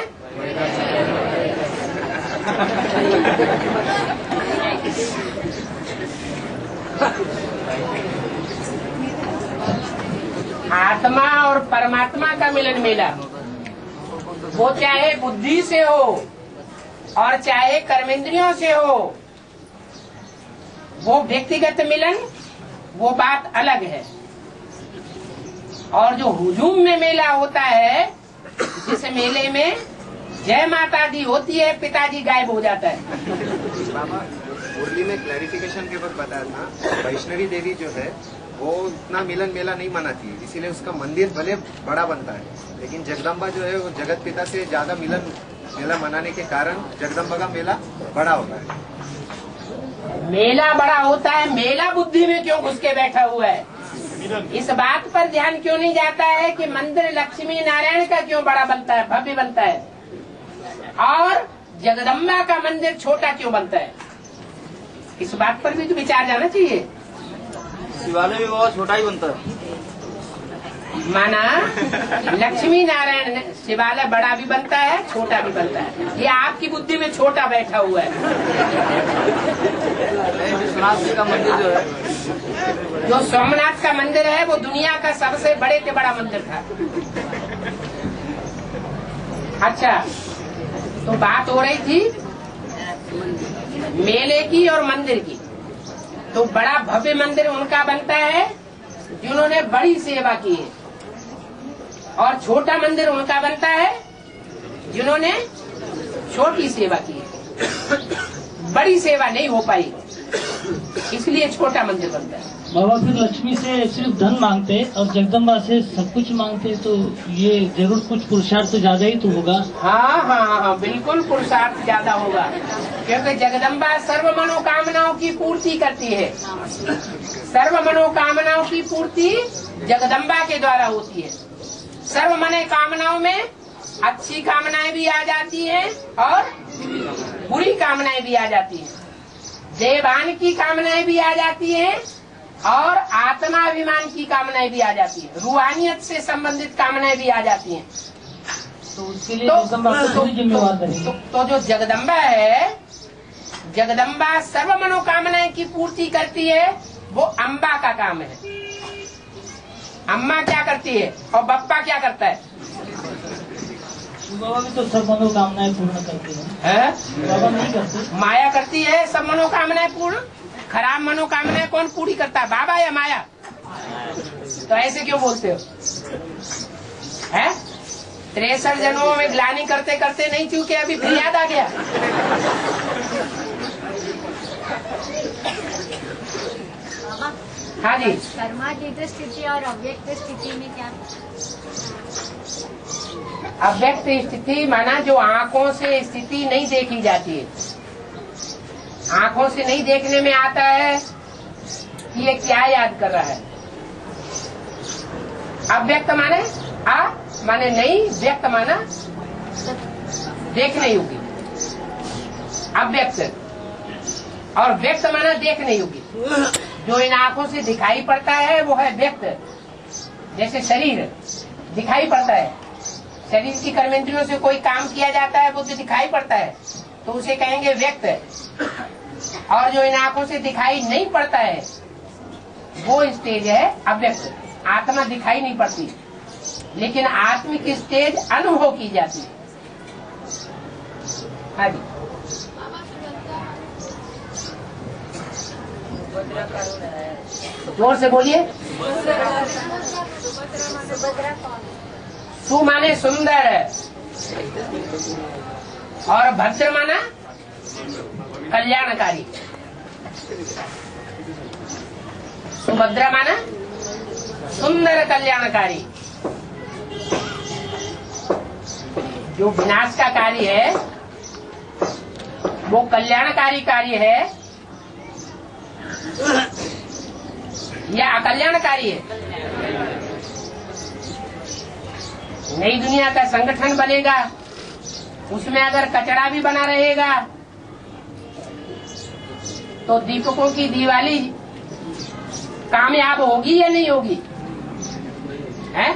आत्मा और परमात्मा का मिलन मेला, वो चाहे बुद्धि से हो और चाहे कर्मेंद्रियों से हो, वो व्यक्तिगत मिलन वो बात अलग है। और जो हुजूम में मेला होता है, जिस मेले में जय माता दी होती है, पिताजी गायब हो जाता है। बाबा मुरली में क्लैरिफिकेशन के वक्त बताया था, वैष्णवी देवी जो है वो उतना मिलन मेला नहीं मनाती है, इसीलिए उसका मंदिर भले बड़ा बनता है, लेकिन जगदम्बा जो है वो जगत पिता से ज्यादा मिलन मेला मनाने के कारण जगदम्बा का मेला बड़ा होता है। मेला बड़ा होता है, मेला बुद्धि में क्यों घुस के बैठा हुआ है? इस बात पर ध्यान क्यों नहीं जाता है कि मंदिर लक्ष्मी नारायण का क्यों बड़ा बनता है, भव्य बनता है, और जगदम्बा का मंदिर छोटा क्यों बनता है? इस बात पर भी तो विचार जाना चाहिए। शिवालय भी बहुत छोटा ही बनता है। माना लक्ष्मी नारायण शिवालय बड़ा भी बनता है, छोटा भी बनता है, ये आपकी बुद्धि में छोटा बैठा हुआ है। विश्वनाथ जी का मंदिर जो है, जो सोमनाथ का मंदिर है, वो दुनिया का सबसे बड़े से बड़ा मंदिर था। अच्छा, तो बात हो रही थी मेले की और मंदिर की। तो बड़ा भव्य मंदिर उनका बनता है जिन्होंने बड़ी सेवा की है, और छोटा मंदिर उनका बनता है जिन्होंने छोटी सेवा की है। बड़ी सेवा नहीं हो पाई, इसलिए छोटा मंदिर बनता है। बाबा फिर लक्ष्मी से सिर्फ धन मांगते और जगदम्बा से सब कुछ मांगते, तो ये जरूर कुछ पुरुषार्थ तो ज्यादा ही तो होगा। हाँ हाँ हाँ, बिल्कुल पुरुषार्थ ज्यादा होगा, क्योंकि जगदम्बा सर्व मनोकामनाओं की पूर्ति करती है। सर्व मनोकामनाओं की पूर्ति जगदम्बा के द्वारा होती है। सर्व मनोकामनाओं में अच्छी कामनाएं भी आ जाती हैं और बुरी कामनाएं भी आ जाती हैं, देवान की कामनाएं भी आ जाती हैं और आत्माभिमान की कामनाएं भी आ जाती है, रूहानियत से संबंधित कामनाएं भी आ जाती हैं। तो उसके लिए तो जो जगदम्बा है, जगदम्बा सर्व मनोकामनाएं की पूर्ति करती है, वो अम्बा का काम है। अम्मा क्या करती है और बप्पा क्या करता है? बाबा भी तो सब मनोकामनाएं पूर्ण करती है। बाबा नहीं करते, माया करती है सब मनोकामनाएं पूर्ण। खराब मनोकामनाएं कौन पूरी करता है, बाबा या माया? तो ऐसे क्यों बोलते हो? है 63 जन्मों में ग्लानि करते करते नहीं चूके, अभी फिर याद आ गया। हाँ जी, कर्मातीत स्थिति और अव्यक्त स्थिति में क्या? अव्यक्त स्थिति माना जो आंखों से स्थिति नहीं देखी जाती है। आंखों से नहीं देखने में आता है कि ये क्या याद कर रहा है। अव्यक्त माने माने नहीं, व्यक्त माना देखने योग्य। अव्यक्त और व्यक्त माना देखने योग्य। जो इन आंखों से दिखाई पड़ता है वो है व्यक्त। जैसे शरीर दिखाई पड़ता है, शरीर की कर्मेंद्रियों से कोई काम किया जाता है वो तो दिखाई पड़ता है, तो उसे कहेंगे व्यक्त। और जो इन आंखों से दिखाई नहीं पड़ता है वो स्टेज है अव्यक्त। आत्मा दिखाई नहीं पड़ती, लेकिन आत्मिक स्टेज अनुभव की जाती है। हाँ जी, जोर से बोलिए। सु माने सुंदर और भद्र माना कल्याणकारी। सुभद्रा माना सुंदर कल्याणकारी। जो विनाश का कार्य है वो कल्याणकारी कार्य है या अकल्याणकारी है? नई दुनिया का संगठन बनेगा, उसमें अगर कचरा भी बना रहेगा तो दीपकों की दिवाली कामयाब होगी या नहीं होगी? है?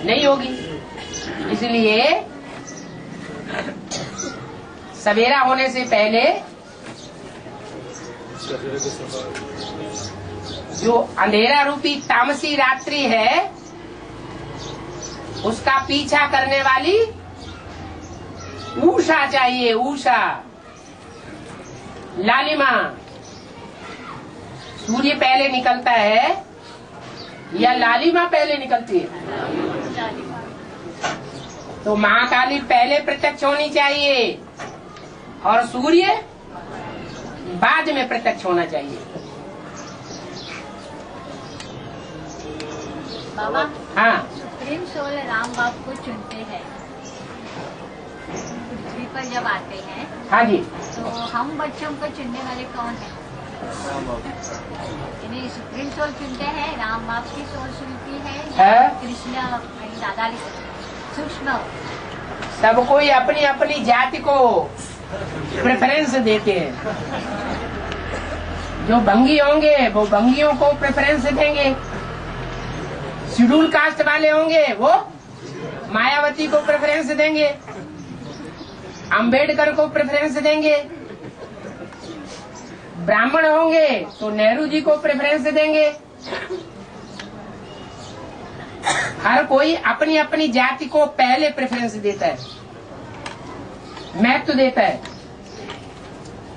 नहीं होगी। इसलिए सवेरा होने से पहले जो अंधेरा रूपी तामसी रात्रि है उसका पीछा करने वाली उषा चाहिए। उषा, लालिमा। सूर्य पहले निकलता है या लालिमा पहले निकलती है? तो महाकाली पहले प्रत्यक्ष होनी चाहिए और सूर्य बाद में प्रत्यक्ष होना चाहिए। बाबा, हाँ, सुप्रीम सोल राम बाप को चुनते हैं पृथ्वी पर जब आते हैं। हाँ जी, तो हम बच्चों को चुनने वाले कौन है? यानी सुप्रीम सोल चुनते हैं, राम बाप की सोल चुनती है या कृष्ण दादा सूक्ष्म? सब कोई अपनी अपनी जाति को प्रेफरेंस देते हैं। जो भंगी होंगे वो भंगियों को प्रेफरेंस देंगे, शेड्यूल कास्ट वाले होंगे वो मायावती को प्रेफरेंस देंगे, अंबेडकर को प्रेफरेंस देंगे। ब्राह्मण होंगे तो नेहरू जी को प्रेफरेंस देंगे। हर कोई अपनी अपनी जाति को पहले प्रेफरेंस देता है, महत्व देता है।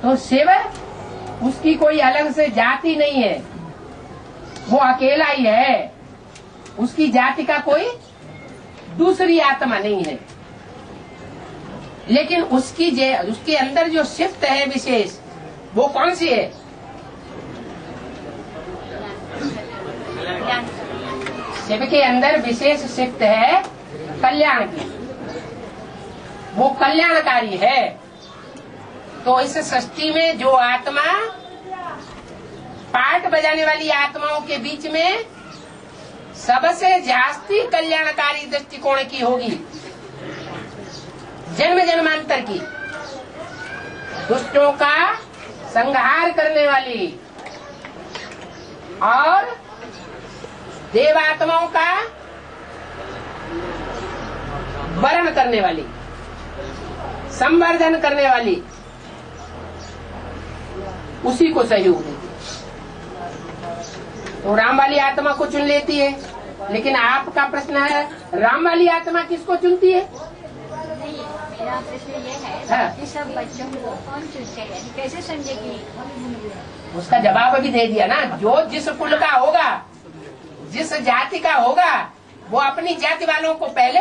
तो सेवक उसकी कोई अलग से जाति नहीं है, वो अकेला ही है। उसकी जाति का कोई दूसरी आत्मा नहीं है। लेकिन उसके अंदर जो शिफ्ट है विशेष, वो कौन सी है? शिव के अंदर विशेष शिफ्ट है कल्याण की, वो कल्याणकारी है। तो इस सृष्टि में जो आत्मा पार्ट बजाने वाली आत्माओं के बीच में सबसे जास्ती कल्याणकारी दृष्टिकोण की होगी, जन्म जन्मांतर की, दुष्टों का संहार करने वाली और देवात्माओं का वरण करने वाली, संवर्धन करने वाली, उसी को सहयोग देती। तो राम वाली आत्मा को चुन लेती है। लेकिन आपका प्रश्न है, राम वाली आत्मा किसको चुनती है? मेरा प्रश्न ये है हाँ। कि सब बच्चों को कौन चुनते हैं, कैसे समझेगी? उसका जवाब अभी दे दिया ना। जो जिस कुल का होगा, जिस जाति का होगा, वो अपनी जाति वालों को पहले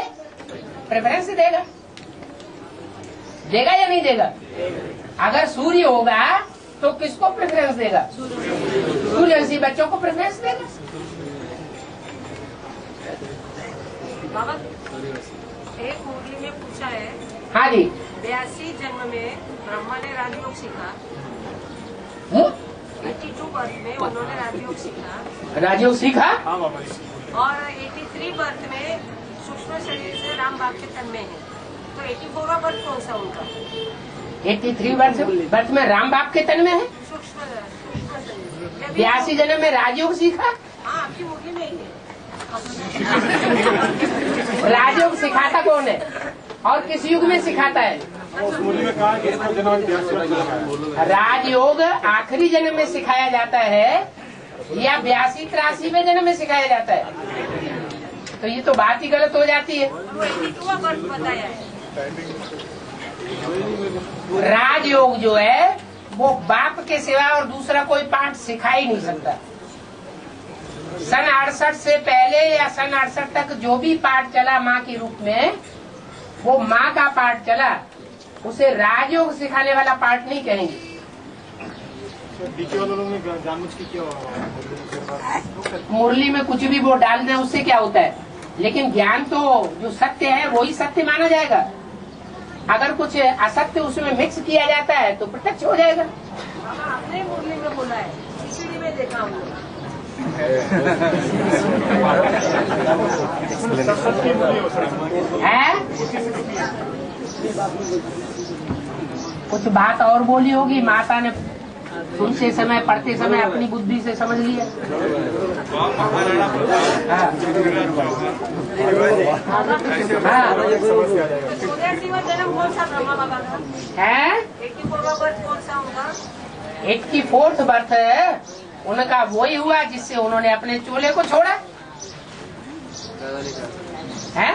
प्रेफरेंस देगा। देगा या नहीं देगा? अगर सूर्य होगा तो किसको प्रेफरेंस देगा? सूर्यवंशी बच्चों को प्रेफरेंस देगा। बाबा, एक मुरली में पूछा है, हाँ जी, 82 जन्म में ब्रह्मा ने राजयोग सीखा, 82 बर्थ में उन्होंने राजयोग सीखा। राजयोग सीखा? और 83 बर्थ में सूक्ष्म शरीर से राम बाप के तन में है। तो 84वां बर्थ कौन सा उनका? 83 बर्थ में राम बाप के तन में है। सूक्ष्म शरीर 82 जन्म में राजयोग सीखा? हाँ, आपकी मुरली में ही है। राजयोग सिखाता कौन है और किस युग में सिखाता है? उस मुरली में कहा कि इसको जन्म 82 राजयोग आखिरी जन्म में सिखाया जाता है या 82-83 में जन्म में सिखाया जाता है? तो ये तो बात ही गलत हो जाती है। बताया है राजयोग जो है वो बाप के सिवा और दूसरा कोई पाठ सिखा ही नहीं सकता। सन 68 से पहले या सन 68 तक जो भी पाठ चला माँ के रूप में, वो माँ का पाठ चला, उसे राजयोग सिखाने वाला पाठ नहीं कहेंगे। डीके वाले लोगों ने जानबूझ के किया मुरली में कुछ भी वो डाल दें उससे क्या होता है, लेकिन ज्ञान तो जो सत्य है वही सत्य माना जाएगा। अगर कुछ असत्य उसमें मिक्स किया जाता है तो प्रत्यक्ष हो जाएगा। आपने मुरली में बोला है, खिचड़ी में देखा हम लोग। है कुछ बात और बोली होगी माता ने, सुनते समय पढ़ते समय अपनी बुद्धि से समझ लिया। जन्म कौन सा ब्रह्मा बाबा का है? 84वां बर्थ कौन सा होगा? 84th बर्थ है उनका वही हुआ जिससे उन्होंने अपने चोले को छोड़ा है?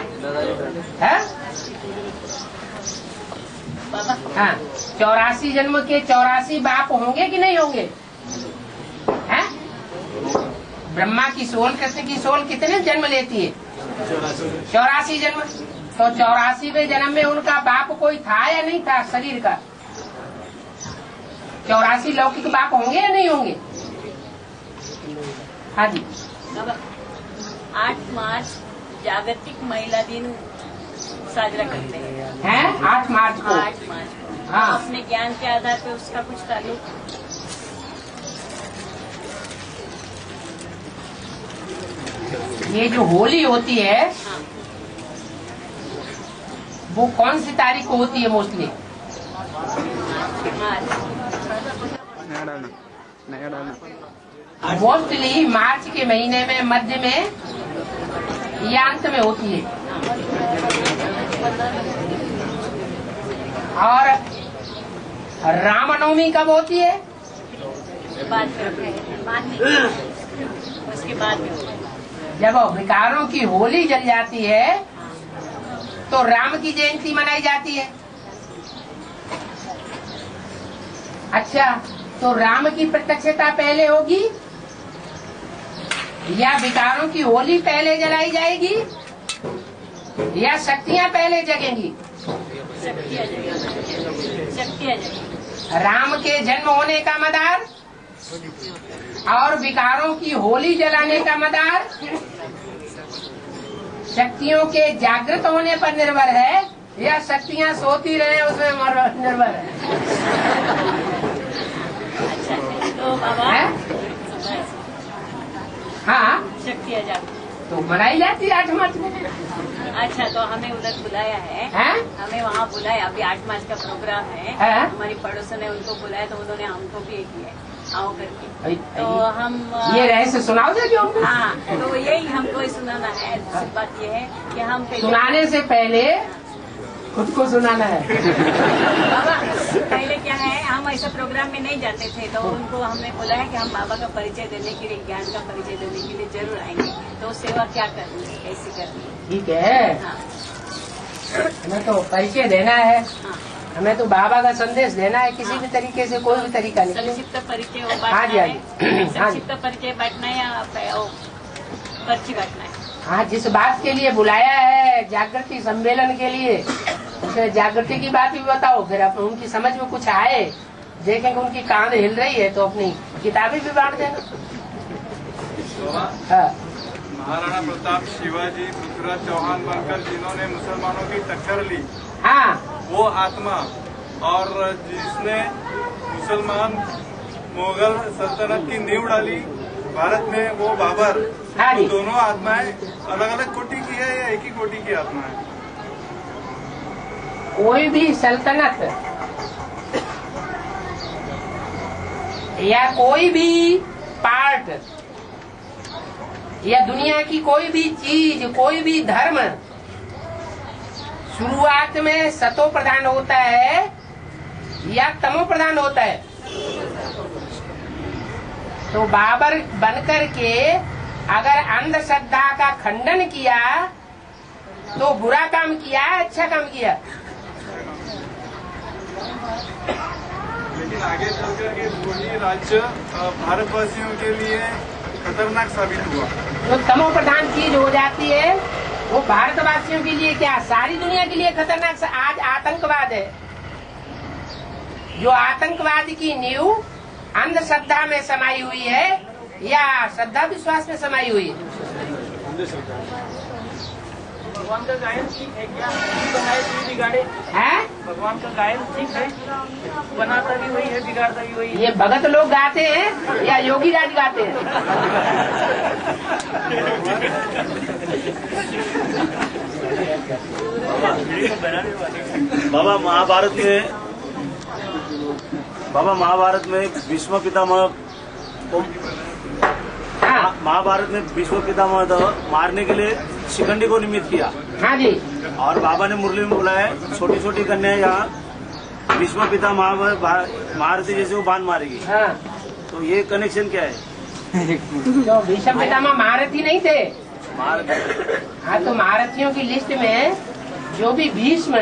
हाँ, 84 जन्म के 84 बाप होंगे कि नहीं होंगे? हैं? ब्रह्मा की सोल, कृष्ण की सोल कितने जन्म लेती है? 84 जन्म। तो 84वें जन्म में उनका बाप कोई था या नहीं था शरीर का? 84 लौकिक बाप होंगे या नहीं होंगे? हाँ जी। 8 मार्च जागतिक महिला दिन साजरा करते हैं। 8 मार्च को? 8 मार्च को। हाँ। अपने ज्ञान के आधार पे उसका कुछ ताल्लुक? ये जो होली होती है, हाँ। वो कौन सी तारीख को होती है मोस्टली? मोस्टली मार्च के महीने में, मध्य में या अंत में होती है। और रामनवमी कब होती है? बाद में उसके बाद में। जब विकारों की होली जल जाती है तो राम की जयंती मनाई जाती है। अच्छा, तो राम की प्रत्यक्षता पहले होगी या विकारों की होली पहले जलाई जाएगी या शक्तियाँ पहले जगेंगी? शक्तियाँ जगेंगी। राम के जन्म होने का मदार और विकारों की होली जलाने का मदार शक्तियों के जागृत होने पर निर्भर है या शक्तियाँ सोती रहे उसमें निर्भर है? तो बाबा हाँ, शक्तियाँ जागृत तो मनाई जाती है 8 मार्च में। अच्छा, तो हमें उधर बुलाया है? हमें वहाँ बुलाया। अभी 8 मार्च का प्रोग्राम है। हमारी पड़ोसन ने उनको बुलाया तो उन्होंने हमको भी किया आओ करके। तो हम ये रहस्य सुनाओ दे क्यों? हाँ, तो यही हमको ही सुनाना है। बात ये है कि हम सुनाने से पहले खुद को सुनाना है। बाबा पहले क्या है, हम ऐसा प्रोग्राम में नहीं जाते थे तो उनको हमने बोला है कि हम बाबा का परिचय देने के लिए, ज्ञान का परिचय देने के लिए जरूर आएंगे। तो सेवा क्या करनी है, कैसे करनी है? ठीक है। हाँ। हमें तो परिचय देना है। हाँ। हमें तो बाबा का संदेश देना है किसी भी तरीके से, कोई भी तरीका नहीं। संक्षिप्त परिचय बांटना है, संक्षिप्त परिचय बांटना है या पर्ची बांटना है? हाँ, जिस बात के लिए बुलाया है जागृति सम्मेलन के लिए, उसे जागृति की बात भी बताओ। फिर आप उनकी समझ में कुछ आए, देखेंगे उनकी कान हिल रही है तो अपनी किताबें भी बांट देना। हाँ। महाराणा प्रताप, शिवाजी, पृथ्वीराज चौहान बनकर जिन्होंने मुसलमानों की टक्कर ली, हाँ, वो आत्मा, और जिसने मुसलमान मुगल सल्तनत की नींव डाली भारत में, वो बाबर। हाँ, तो दोनों आत्माएं अलग अलग कोटि की है या एक ही कोटि की आत्मा है? कोई भी सल्तनत या कोई भी पार्ट या दुनिया की कोई भी चीज, कोई भी धर्म शुरुआत में सतो प्रधान होता है या तमो प्रधान होता है? तो बाबर बनकर के अगर अंधश्रद्धा का खंडन किया तो बुरा काम किया, अच्छा काम किया? लेकिन आगे चलकर के वही राज्य भारतवासियों के लिए खतरनाक साबित हुआ। जो तमो प्रधान चीज हो जाती है वो भारतवासियों के लिए क्या, सारी दुनिया के लिए खतरनाक। आज आतंकवाद है, जो आतंकवाद की नींव अंधश्रद्धा में समाई हुई है या श्रद्धा विश्वास में समाई हुई है? भगवान का गायन ठीक है क्या? बनाए भी बिगाड़े है? भगवान का गायन ठीक है, बनाता भी वही है, बिगाड़ता भी वही है। ये भगत लोग गाते हैं या योगी राज गाते हैं? बाबा महाभारत में भीष्म पितामह को महाभारत में भीष्म पितामह मारने के लिए शिखंडी को निमित्त किया। हाँ जी। और बाबा ने मुरली में बुलाया छोटी छोटी कन्या यहाँ भीष्म पिता महारथी जैसे वो बांध मारेगी। हाँ। तो ये कनेक्शन क्या है? तो भीष्म पितामह महारथी नहीं थे? हाँ, तो महारथियों की लिस्ट में जो भी भीष्म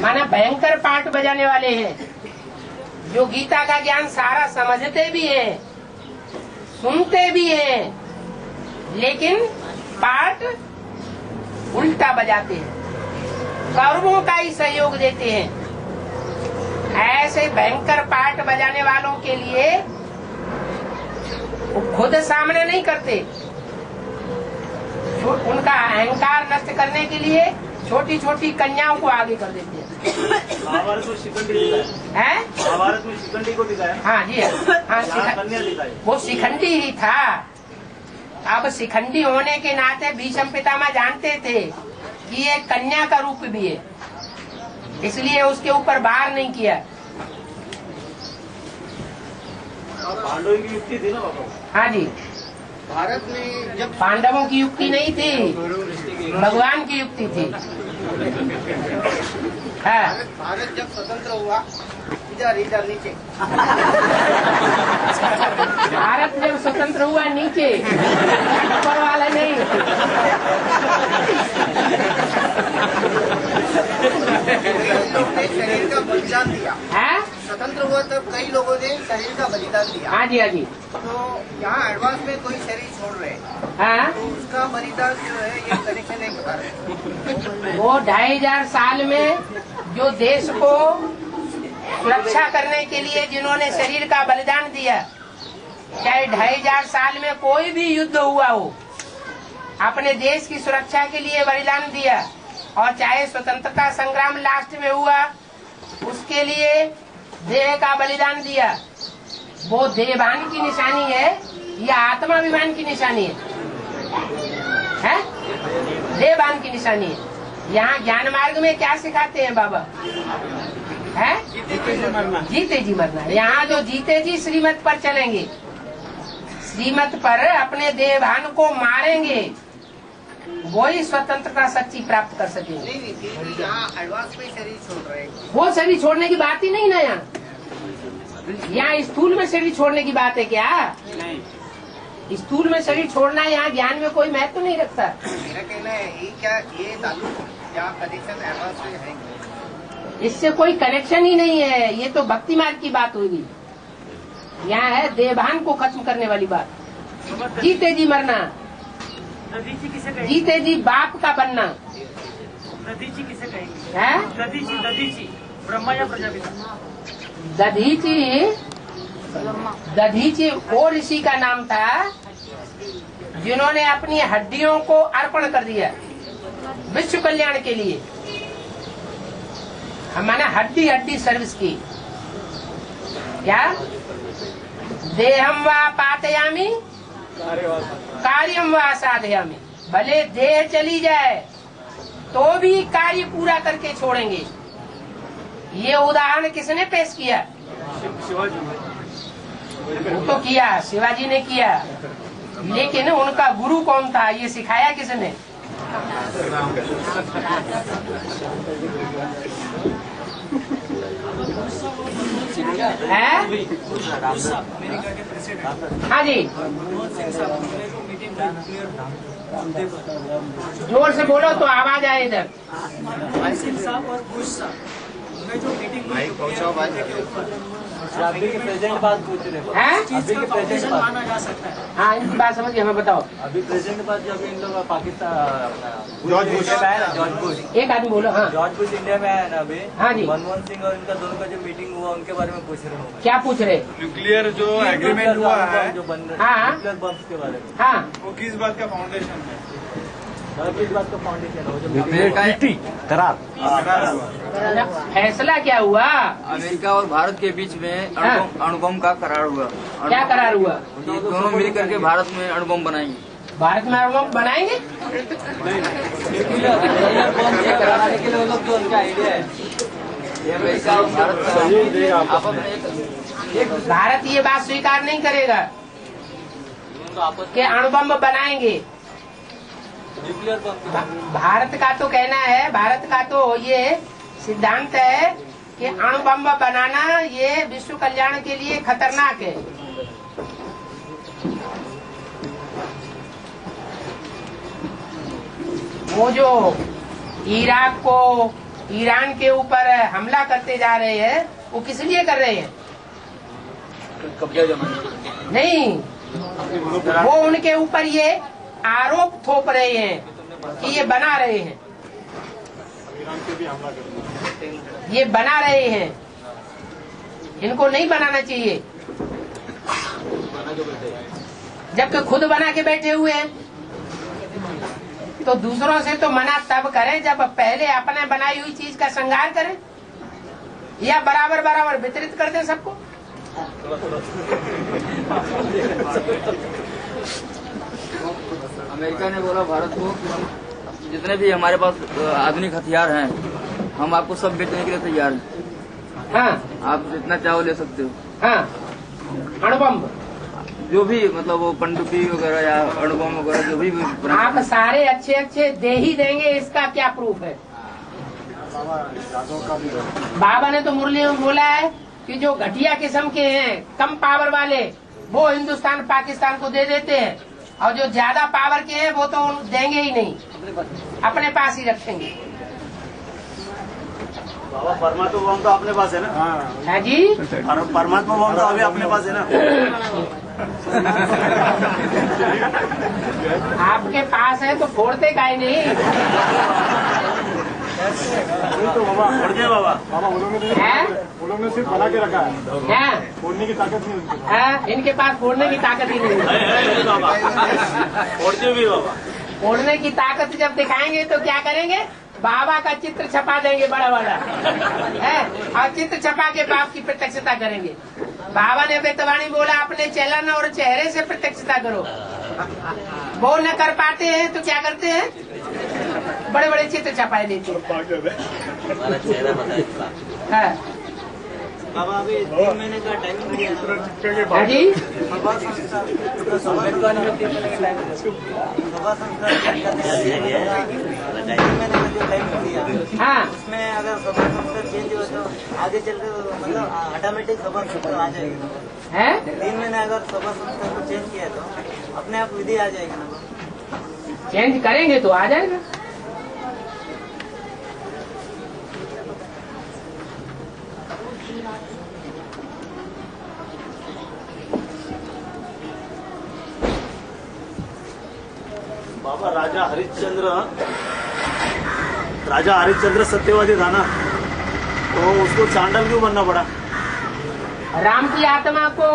माना भयंकर पाठ बजाने वाले हैं, जो गीता का ज्ञान सारा समझते भी हैं, सुनते भी हैं, लेकिन पाठ उल्टा बजाते हैं, कौरवों का ही सहयोग देते हैं। ऐसे भयंकर पाठ बजाने वालों के लिए वो खुद सामने नहीं करते, उनका अहंकार नष्ट करने के लिए छोटी छोटी कन्याओं को आगे कर देते हैं। महाभारत में शिखंडी दिखाया है? महाभारत में शिखंडी को दिखाया? हाँ जी, हाँ, कन्या दिखाई। वो शिखंडी ही था। अब शिखंडी होने के नाते भीष्म पितामह जानते थे कि ये कन्या का रूप भी है, इसलिए उसके ऊपर बार नहीं किया। पांडवों की युक्ति थी ना बाबा? हाँ जी। भारत में जब पांडवों की युक्ति नहीं थी, भगवान की युक्ति थी। हाँ। भारत जब स्वतंत्र हुआ, इधर नीचे भारत जब स्वतंत्र हुआ नीचे, ऊपर वाला नहीं। शरीर का बलिदान दिया है? स्वतंत्र हुआ तब कई लोगों ने शरीर का बलिदान दिया। हाँ जी, हाँ जी। तो यहाँ एडवांस में कोई शरीर छोड़ रहे हैं, हाँ? तो उसका बलिदान जो है ये कनेक्शन नहीं बता रहे। वो 2500 साल में जो देश को सुरक्षा करने के लिए जिन्होंने शरीर का बलिदान दिया, चाहे 2500 साल में कोई भी युद्ध हुआ हो, अपने देश की सुरक्षा के लिए बलिदान दिया, और चाहे स्वतंत्रता संग्राम लास्ट में हुआ उसके लिए देह का बलिदान दिया, वो देहभान की निशानी है या आत्माभिमान की निशानी है? देहभान की निशानी है। यहाँ ज्ञान मार्ग में क्या सिखाते हैं बाबा? है? जीते जी मरना। यहाँ जो जीते जी श्रीमत पर चलेंगे, श्रीमत पर अपने देहभान को मारेंगे, वही स्वतंत्रता सच्ची प्राप्त कर सकेंगे। नहीं, यहाँ एडवांस में शरीर छोड़ रहे हैं। वो शरीर छोड़ने की बात ही नहीं ना यहाँ। यहाँ स्थूल में शरीर छोड़ने की बात है क्या? नहीं, स्थूल में शरीर छोड़ना यहाँ ज्ञान में कोई महत्व नहीं रखता। मेरा कहना है ये ताल्लुक क्या कनेक्शन एडवांस में है? इससे कोई कनेक्शन ही नहीं है, ये तो भक्ति मार्ग की बात होगी। यहाँ है देहभान को खत्म करने वाली बात। जीते जी मरना, जीते जी बाप का बनना। दधीची किसे कहेंगे? है? दधीची ब्रह्मा या प्रजापिता? दधीची वो ऋषि का नाम था जिन्होंने अपनी हड्डियों को अर्पण कर दिया विश्व कल्याण के लिए। हमारा हड्डी हड्डी सर्विस की। क्या? देहम वा पातयामी कार्यम वा साधयामी। भले देह चली जाए तो भी कार्य पूरा करके छोड़ेंगे। ये उदाहरण किसने पेश किया? वो तो किया, शिवाजी ने किया, लेकिन उनका गुरु कौन था, ये सिखाया किसने? है? हाँ जी, जोर से बोलो तो आवाज आए इधर। अभी के प्रेजेंट बात पूछ रहे हैं? अभी के प्रेजेंट माना जा सकता है। हाँ, इनकी बात समझिए, हमें बताओ। अभी प्रेजेंट बात जब इन लोग पाकिस्तान जॉर्ज बुश में आया ना, जॉर्ज बुश, एक आदमी बोलो। हाँ, जॉर्ज बुश इंडिया में आया ना अभी। हाँ जी। मनमोहन सिंह और इनका दोनों का जो मीटिंग हुआ उनके बारे में पूछ रहे हो। क्या पूछ रहे? न्यूक्लियर जो एग्रीमेंट हुआ है, जो बन रहे हाँ। न्यूक्लियर बम्स के बारे में, हाँ, वो किस बात का फाउंडेशन है? किस बात का फाउंडेशन है? वो जो करार फैसला क्या हुआ? अमेरिका और भारत के बीच में अणुबम का करार हुआ। क्या करार हुआ? ये दोनों मिल करके भारत में अणुबम बनाएंगे। भारत में अणुबम बनाएंगे? कराने के लिए वो लोग जो उनका आइडिया है, ये अमेरिका और भारत का आपस में भारत ये बात स्वीकार नहीं करेगा कि अणुबम बनाएंगे। न्यूक्लियर बम भारत का तो कहना है, भारत का तो ये सिद्धांत है कि अणुबम बनाना ये विश्व कल्याण के लिए खतरनाक है। वो जो इराक को, ईरान के ऊपर हमला करते जा रहे हैं, वो किस लिए कर रहे हैं? कब्जा जमाने नहीं, वो उनके ऊपर ये आरोप थोप रहे हैं कि ये बना रहे हैं, ये बना रहे हैं। इनको नहीं बनाना चाहिए, जबकि खुद बना के बैठे हुए हैं। तो दूसरों से तो मना तब करें जब पहले अपने बनाई हुई चीज का श्रृंगार करें, या बराबर बराबर वितरित कर दें सबको। अमेरिका ने बोला भारत को, जितने भी हमारे पास आधुनिक हथियार हैं, हम आपको सब बेचने के लिए तैयार हैं। हाँ, आप जितना चाहो ले सकते हो। हाँ, अणुबम जो भी, मतलब वो पनडुब्बी वगैरह या अणुबम वगैरह जो भी आप सारे अच्छे अच्छे दे ही देंगे, इसका क्या प्रूफ है? बाबा ने तो मुरली में बोला है कि जो घटिया किस्म के हैं, कम पावर वाले, वो हिंदुस्तान पाकिस्तान को दे देते हैं, और जो ज्यादा पावर के हैं वो तो देंगे ही नहीं, अपने पास ही रखेंगे। बाबा परमात्मा बम तो अपने पास है ना? हाँ जी, परमात्मा बम तो अभी अपने पास है ना? आपके पास है तो फोड़ते काहे नहीं? तो बाबा फोड़ दे बाबा। वो लोग ने सिर्फ बना के रखा है, फोड़ने की ताकत नहीं उनके है, इनके पास फोड़ने की ताकत ही नहीं है। फोड़ते भी बाबा, फोड़ने की ताकत जब दिखाएंगे तो क्या करेंगे? बाबा का चित्र छपा देंगे बड़ा बड़ा, है, और चित्र छपा के बाप की प्रत्यक्षता करेंगे। बाबा ने बेतवाणी बोला, अपने चलन और चेहरे से प्रत्यक्षता करो। वो न कर पाते हैं तो क्या करते हैं? बड़े बड़े चित्र छपाए देते हैं। हमारा चेहरा बताए। हाँ बाबा अभी 3 महीने का टाइमिंग दिया है। हाँ जी, सभा संस्था में 3 महीने का टाइम है। सभा संस्था 3 महीने का जो टाइम दिया, हाँ, उसमें अगर सभा संस्था चेंज हो तो आगे चलकर मतलब ऑटोमेटिक सभा संस्था आ जाएगी है। 3 महीने अगर सभा संस्था को चेंज किया तो अपने आप विधि आ जाएगी ना? चेंज करेंगे तो आ जाएगा। बाबा राजा हरिश्चंद्र सत्यवादी था ना, तो उसको चांडाल क्यों बनना पड़ा? राम की आत्मा को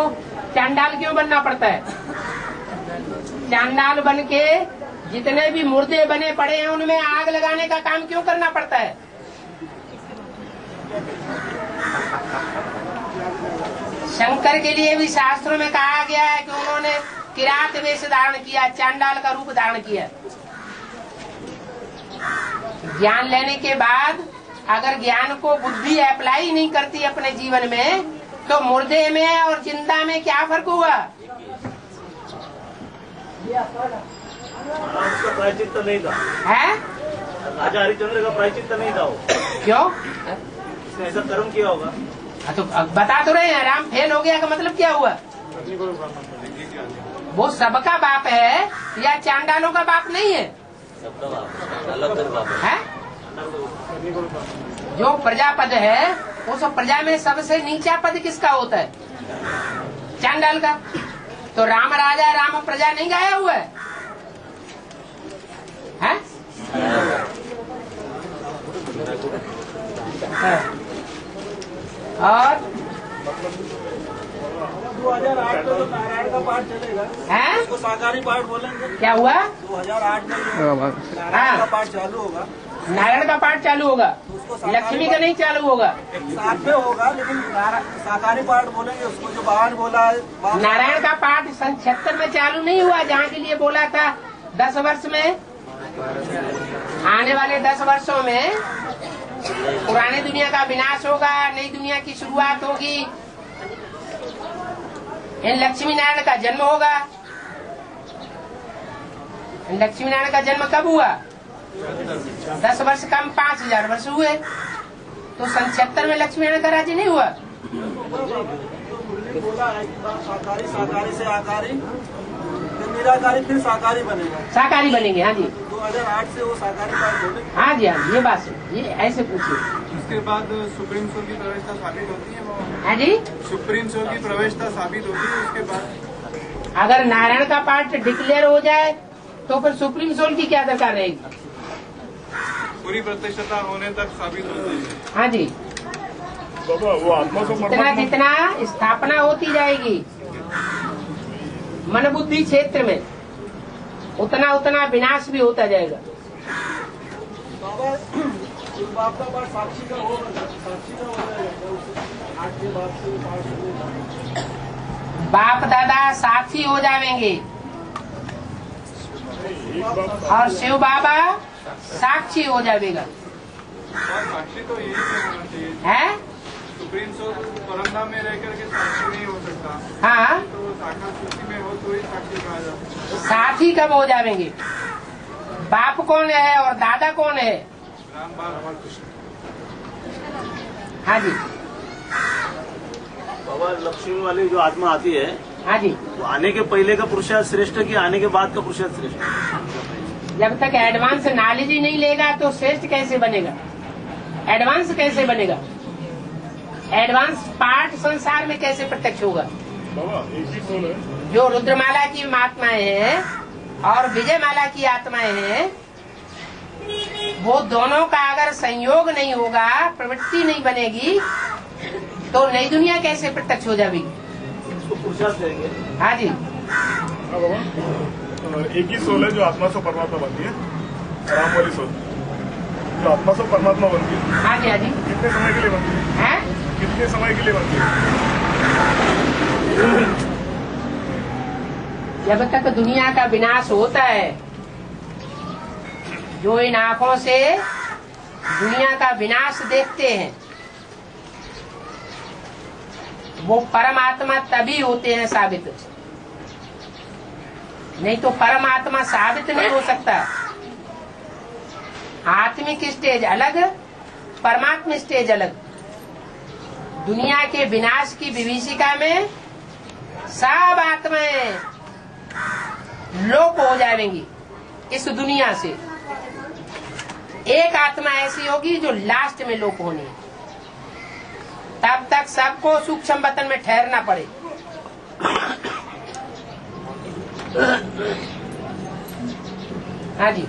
चांडाल क्यों बनना पड़ता है? चांडाल बन के जितने भी मुर्दे बने पड़े हैं उनमें आग लगाने का काम क्यों करना पड़ता है? शंकर के लिए भी शास्त्रों में कहा गया है कि उन्होंने किरात वेश धारण किया, चांडाल का रूप धारण किया। ज्ञान लेने के बाद अगर ज्ञान को बुद्धि अप्लाई नहीं करती अपने जीवन में, तो मुर्दे में और जिंदा में क्या फर्क हुआ? उसका प्रायश्चित नहीं था है? राजा हरिश्चंद्र का प्रायश्चित नहीं था वो। क्यों? उसने ऐसा कर्म किया होगा। तो बता तो रहे हैं, राम फेल हो गया का मतलब क्या हुआ? वो सबका बाप है या चांडालों का बाप नहीं है? सबका बाप है। जो प्रजापद है उस प्रजा में सबसे नीचा पद किसका होता है? चांडाल का। तो राम राजा राम प्रजा नहीं गाया हुआ है? और 2008 में तो नारायण का पाठ चलेगा है? उसको साकारी पाठ बोलेंगे। क्या हुआ? 2008 में नारायण का पाठ चालू होगा। नारायण का पाठ चालू होगा, लक्ष्मी का नहीं चालू होगा। साथ में होगा लेकिन साकारी पाठ बोलेंगे उसको, जो बाहर बोला है। नारायण का पाठ सन 76 में चालू नहीं हुआ, जहाँ के लिए बोला था 10 वर्ष में, आने वाले 10 वर्षों में पुराने दुनिया का विनाश होगा, नई दुनिया की शुरुआत होगी, इन लक्ष्मी नारायण का जन्म होगा। लक्ष्मी नारायण का जन्म कब हुआ? 10 वर्ष कम 5000 वर्ष हुए। तो सन 76 में लक्ष्मी नारायण का राज्य नहीं हुआ? साकारी, साकारी से आकारी, निराकारी, फिर साकारी बनेगा। साकारी बनेंगे। हाँ जी, 2008 से वो साकारी पाठ बोलेंगे। हाँ जी, हाँ, ये बात ये ऐसे पूछिए। उसके बाद सुप्रीम कोर्ट की प्रवेशता साबित होती है। हाँ जी, सुप्रीम कोर्ट की प्रवेशता साबित होती है उसके बाद। अगर नारायण का पाठ डिक्लेयर हो जाए तो फिर सुप्रीम कोर्ट की क्या दरकार रहेगी? पूरी प्रतिष्ठता होने तक साबित होती है। हाँ जी, वो आत्मा को जितना जितना स्थापना होती जाएगी मन बुद्धि क्षेत्र में, उतना उतना विनाश भी होता जाएगा। बाप का पाठ साक्षी का होगा, साक्षी का हो जाएगा। 8 के बाद से पाठ बाप दादा साक्षी हो जाएंगे और शिव बाबा साक्षी हो जाएगा। साक्षी तो यही होना चाहिए है? सुप्रीम कोर्ट परमधाम में रह करके साक्षी नहीं हो सकता। हाँ, तो साक्षात सूची में हो तो ही साक्षी कहा जाता है। साक्षी कब हो जाएंगे? बाप कौन है और दादा कौन है? राम बाल कृष्ण। हाँ जी, बाबा लक्ष्मी वाली जो आत्मा आती है, हाँ जी, वो आने के पहले का पुरुषार्थ श्रेष्ठ कि आने के बाद का पुरुषार्थ श्रेष्ठ? जब तक एडवांस नॉलेज ही नहीं लेगा तो श्रेष्ठ कैसे बनेगा? एडवांस कैसे बनेगा? एडवांस पाठ संसार में कैसे प्रत्यक्ष होगा? जो रुद्रमाला की आत्माएं हैं और विजयमाला की आत्माएं हैं, वो दोनों का अगर संयोग नहीं होगा, प्रवृत्ति नहीं बनेगी, तो नई दुनिया कैसे प्रत्यक्ष हो जाएगी? हाँ जी, एक ही सोल है जो आत्मा से परमात्मा बनती है, राम वाली सोल जो आत्मा से परमात्मा बनती है। हाँ जी, हाँ जी। कितने समय के लिए बनती है? कितने समय के लिए बनती है? जब तक दुनिया का विनाश होता है, जो इन आंखों से दुनिया का विनाश देखते हैं, वो परमात्मा तभी होते हैं साबित, नहीं तो परमात्मा साबित नहीं हो सकता। आत्मिक स्टेज अलग, परमात्मा स्टेज अलग। दुनिया के विनाश की विभीषिका में सब आत्माएं लोप हो जाएंगी इस दुनिया से। एक आत्मा ऐसी होगी जो लास्ट में लोप होनी है, तब तक सबको सूक्ष्म वतन में ठहरना पड़े। हाँ जी,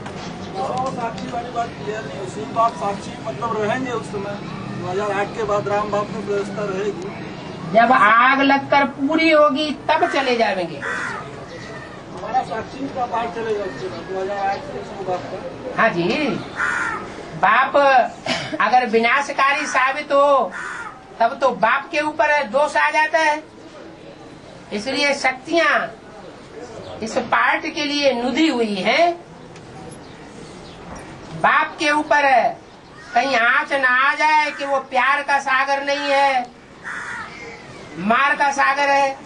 साक्षी वाली बात क्लियर नहीं, उसी बात साक्षी मतलब रहेंगे उस समय 2008 के बाद राम बाप में व्यवस्था रहेगी। जब आग लगकर पूरी होगी तब चले जाएंगे। हमारा साक्षी का पाठ चलेगा उसके बाद 2008 से शिव बाप का। हाँ जी, बाप अगर विनाशकारी साबित हो तब तो बाप के ऊपर दोष आ जाता है। इसलिए शक्तियाँ इस पार्ट के लिए नुदी हुई है। बाप के ऊपर कहीं आंच न आ जाए कि वो प्यार का सागर नहीं है, मार का सागर है।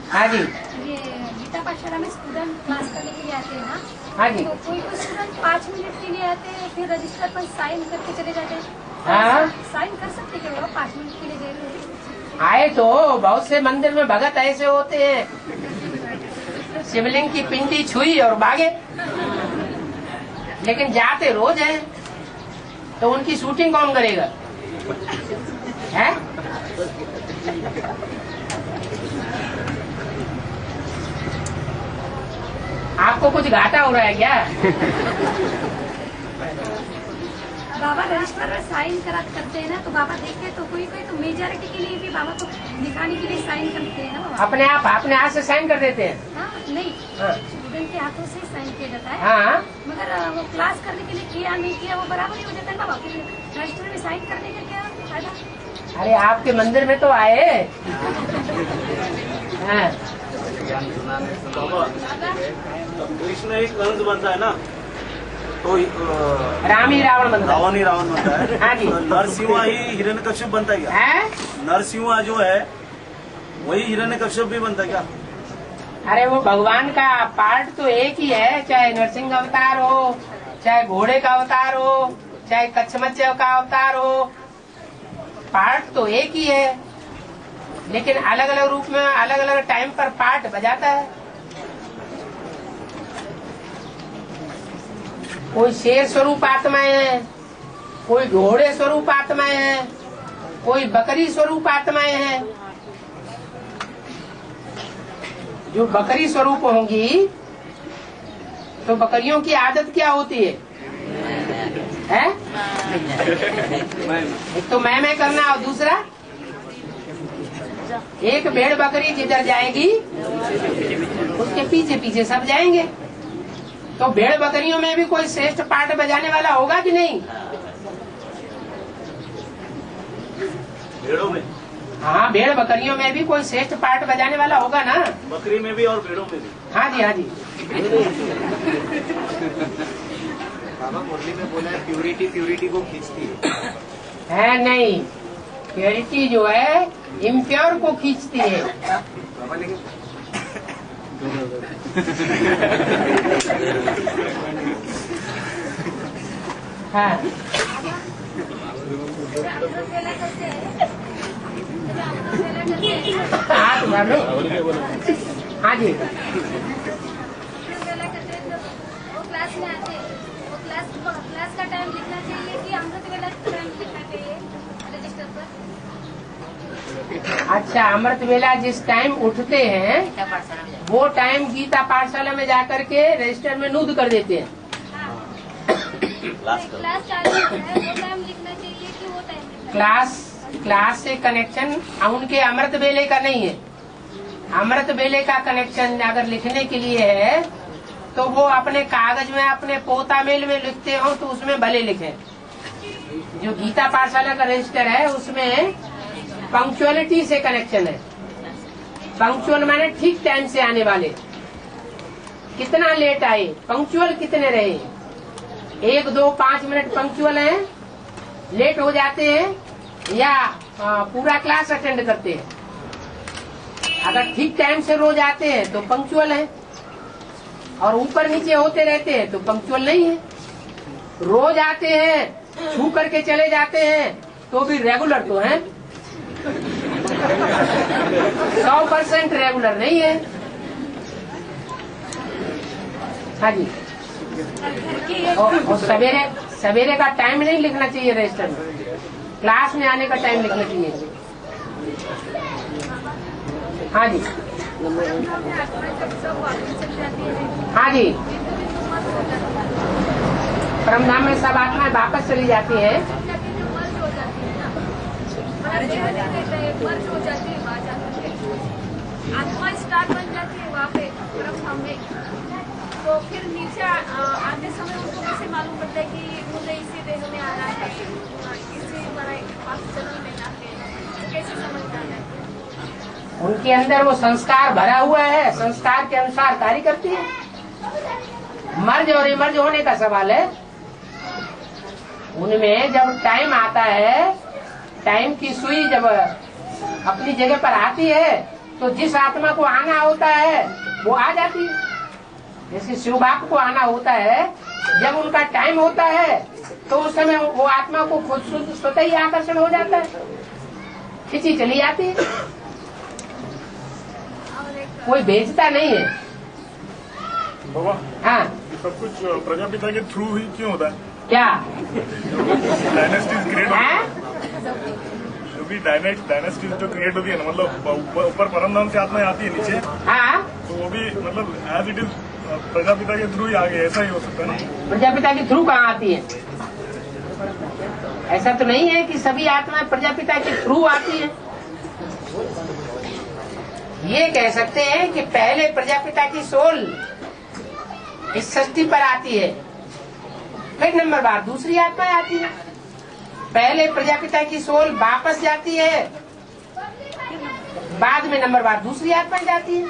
हाँ जी, ये गीता पाठशाला में स्टूडेंट क्लास करने के लिए आते हैं ना? हाँ जी। तो कोई स्टूडेंट 5 मिनट के लिए आते हैं, फिर रजिस्टर पर साइन करके चले जाते हैं। हाँ? साइन कर सकते क्या वो 5 मिनट के लिए दे रहे हैं? आए तो बहुत से मंदिर में भगत ऐसे होते हैं, शिवलिंग की पिंडी छुई और भागे, लेकिन जाते रोज हैं, तो उनकी शूटिंग कौन करेगा? है? आपको कुछ घाटा हो रहा है क्या? बाबा रजिस्टर में साइन करते हैं ना, तो बाबा देखते तो कोई तो मेजॉरिटी के लिए भी बाबा को दिखाने के लिए साइन करते हैं ना बाबा। अपने हाथ से साइन कर देते हैं? हाँ, नहीं, हाँ। स्टूडेंट के हाथों से साइन किया जाता है। हाँ। मगर वो क्लास करने के लिए किया नहीं किया वो बराबर ही हो जाता है बाबा। फिर रजिस्टर में साइन करने का क्या फायदा? अरे आपके मंदिर में तो आए। हाँ। कृष्ण एक कंस बनता है ना, तो राम ही रावण बनता है। रावण ही रावण बनता है। हाँ जी। नरसिंहा ही हिरण्यकश्यप बनता है क्या? है? नरसिंहा जो है वही हिरण्यकश्यप भी बनता है क्या? अरे वो भगवान का पार्ट तो एक ही है, चाहे नरसिंह अवतार हो, चाहे घोड़े का अवतार हो, चाहे कच्छमच्छ का अवतार हो, पार्ट तो एक ही है, लेकिन अलग अलग रूप में अलग अलग टाइम पर पार्ट बजाता है। कोई शेर स्वरूप आत्माएं हैं, कोई घोड़े स्वरूप आत्माएं हैं, कोई बकरी स्वरूप आत्माएं हैं। जो बकरी स्वरूप होंगी तो बकरियों की आदत क्या होती है? एक तो मैं करना और दूसरा एक भेड़ बकरी जिधर जाएगी उसके पीछे पीछे सब जाएंगे। तो भेड़ बकरियों में भी कोई श्रेष्ठ पार्ट बजाने वाला होगा कि नहीं? भेड़ों में? हाँ, भेड़ बकरियों में भी कोई श्रेष्ठ पार्ट बजाने वाला होगा ना। बकरी में भी और भेड़ों में भी? हाँ जी, हाँ जी। बाबा मुरली में बोला है प्यूरिटी को खींचती है नहीं, प्योरिटी जो है इम्प्योर को खींचती है। बाबा लेकिन हाँ। हाथ भर लो। हाँ जी। वो क्लास में आते हैं, वो क्लास का टाइम लिखना चाहिए कि अमृत वेला का टाइम लिखना चाहिए रजिस्टर पर? अच्छा, अमृत वेला जिस टाइम उठते हैं वो टाइम गीता पाठशाला में जाकर के रजिस्टर में नोट कर देते हैं। क्लास चालू है वो टाइम लिखना चाहिए कि वो टाइम? क्लास से कनेक्शन उनके अमृत वेले का नहीं है। अमृत वेले का कनेक्शन अगर लिखने के लिए है तो वो अपने कागज में अपने पोता मेल में लिखते हो तो उसमें भले लिखे। जो गीता पाठशाला का रजिस्टर है उसमें पंक्चुअलिटी से कनेक्शन है। पंक्चुअल माने ठीक टाइम से आने वाले। कितना लेट आए, पंक्चुअल कितने रहे, 1, 2, 5 मिनट पंक्चुअल हैं, लेट हो जाते हैं या पूरा क्लास अटेंड करते हैं। अगर ठीक टाइम से रोज आते हैं तो पंक्चुअल है, और ऊपर नीचे होते रहते हैं तो पंक्चुअल नहीं है। रोज आते हैं, छू करके चले जाते हैं तो भी रेगुलर तो है, 100% रेगुलर नहीं है। हाँ जी। और सवेरे का टाइम नहीं लिखना चाहिए रजिस्टर में, क्लास में आने का टाइम लिखना चाहिए। हाँ जी, हाँ जी। परमधाम में सब आत्माएं वापस चली जाती हैं। आत्मा स्टार बन जाती है वहाँ पे परमधाम में, तो फिर नीचे आते समय उनको कैसे मालूम पड़ता है कि मुझे इसी देह में आना है, इसी पास जन्म लेना है, कैसे समझना है? उनके अंदर वो संस्कार भरा हुआ है, संस्कार के अनुसार कार्य करती है। मर्ज और इमर्ज होने का सवाल है। उनमें जब टाइम आता है, टाइम की सुई जब अपनी जगह पर आती है तो जिस आत्मा को आना होता है वो आ जाती है। जैसे शिव बाप को आना होता है, जब उनका टाइम होता है तो उस समय वो आत्मा को खुद स्वतः ही आकर्षण हो जाता है, खिंची चली जाती है, कोई भेजता नहीं है। बाबा हाँ, सब कुछ प्रजापिता के थ्रू ही क्यों होता है? क्या डायनेस्टीज क्रिएट डायनेस्टीज जो क्रिएट होती है ना, मतलब ऊपर परमधाम से आत्माएं आती है नीचे, हाँ, तो वो भी मतलब एज इट इज प्रजापिता के थ्रू ही आगे, ऐसा ही हो सकता है ना? प्रजापिता के थ्रू कहाँ आती है? ऐसा तो नहीं है कि सभी आत्माएं प्रजापिता के थ्रू आती है। ये कह सकते हैं कि पहले प्रजापिता की सोल इस सृष्टि पर आती है, फिर नंबर बार दूसरी आत्माएं आती है। पहले प्रजापिता की सोल वापस जाती है, बाद में नंबर बार दूसरी आत्माएं जाती है।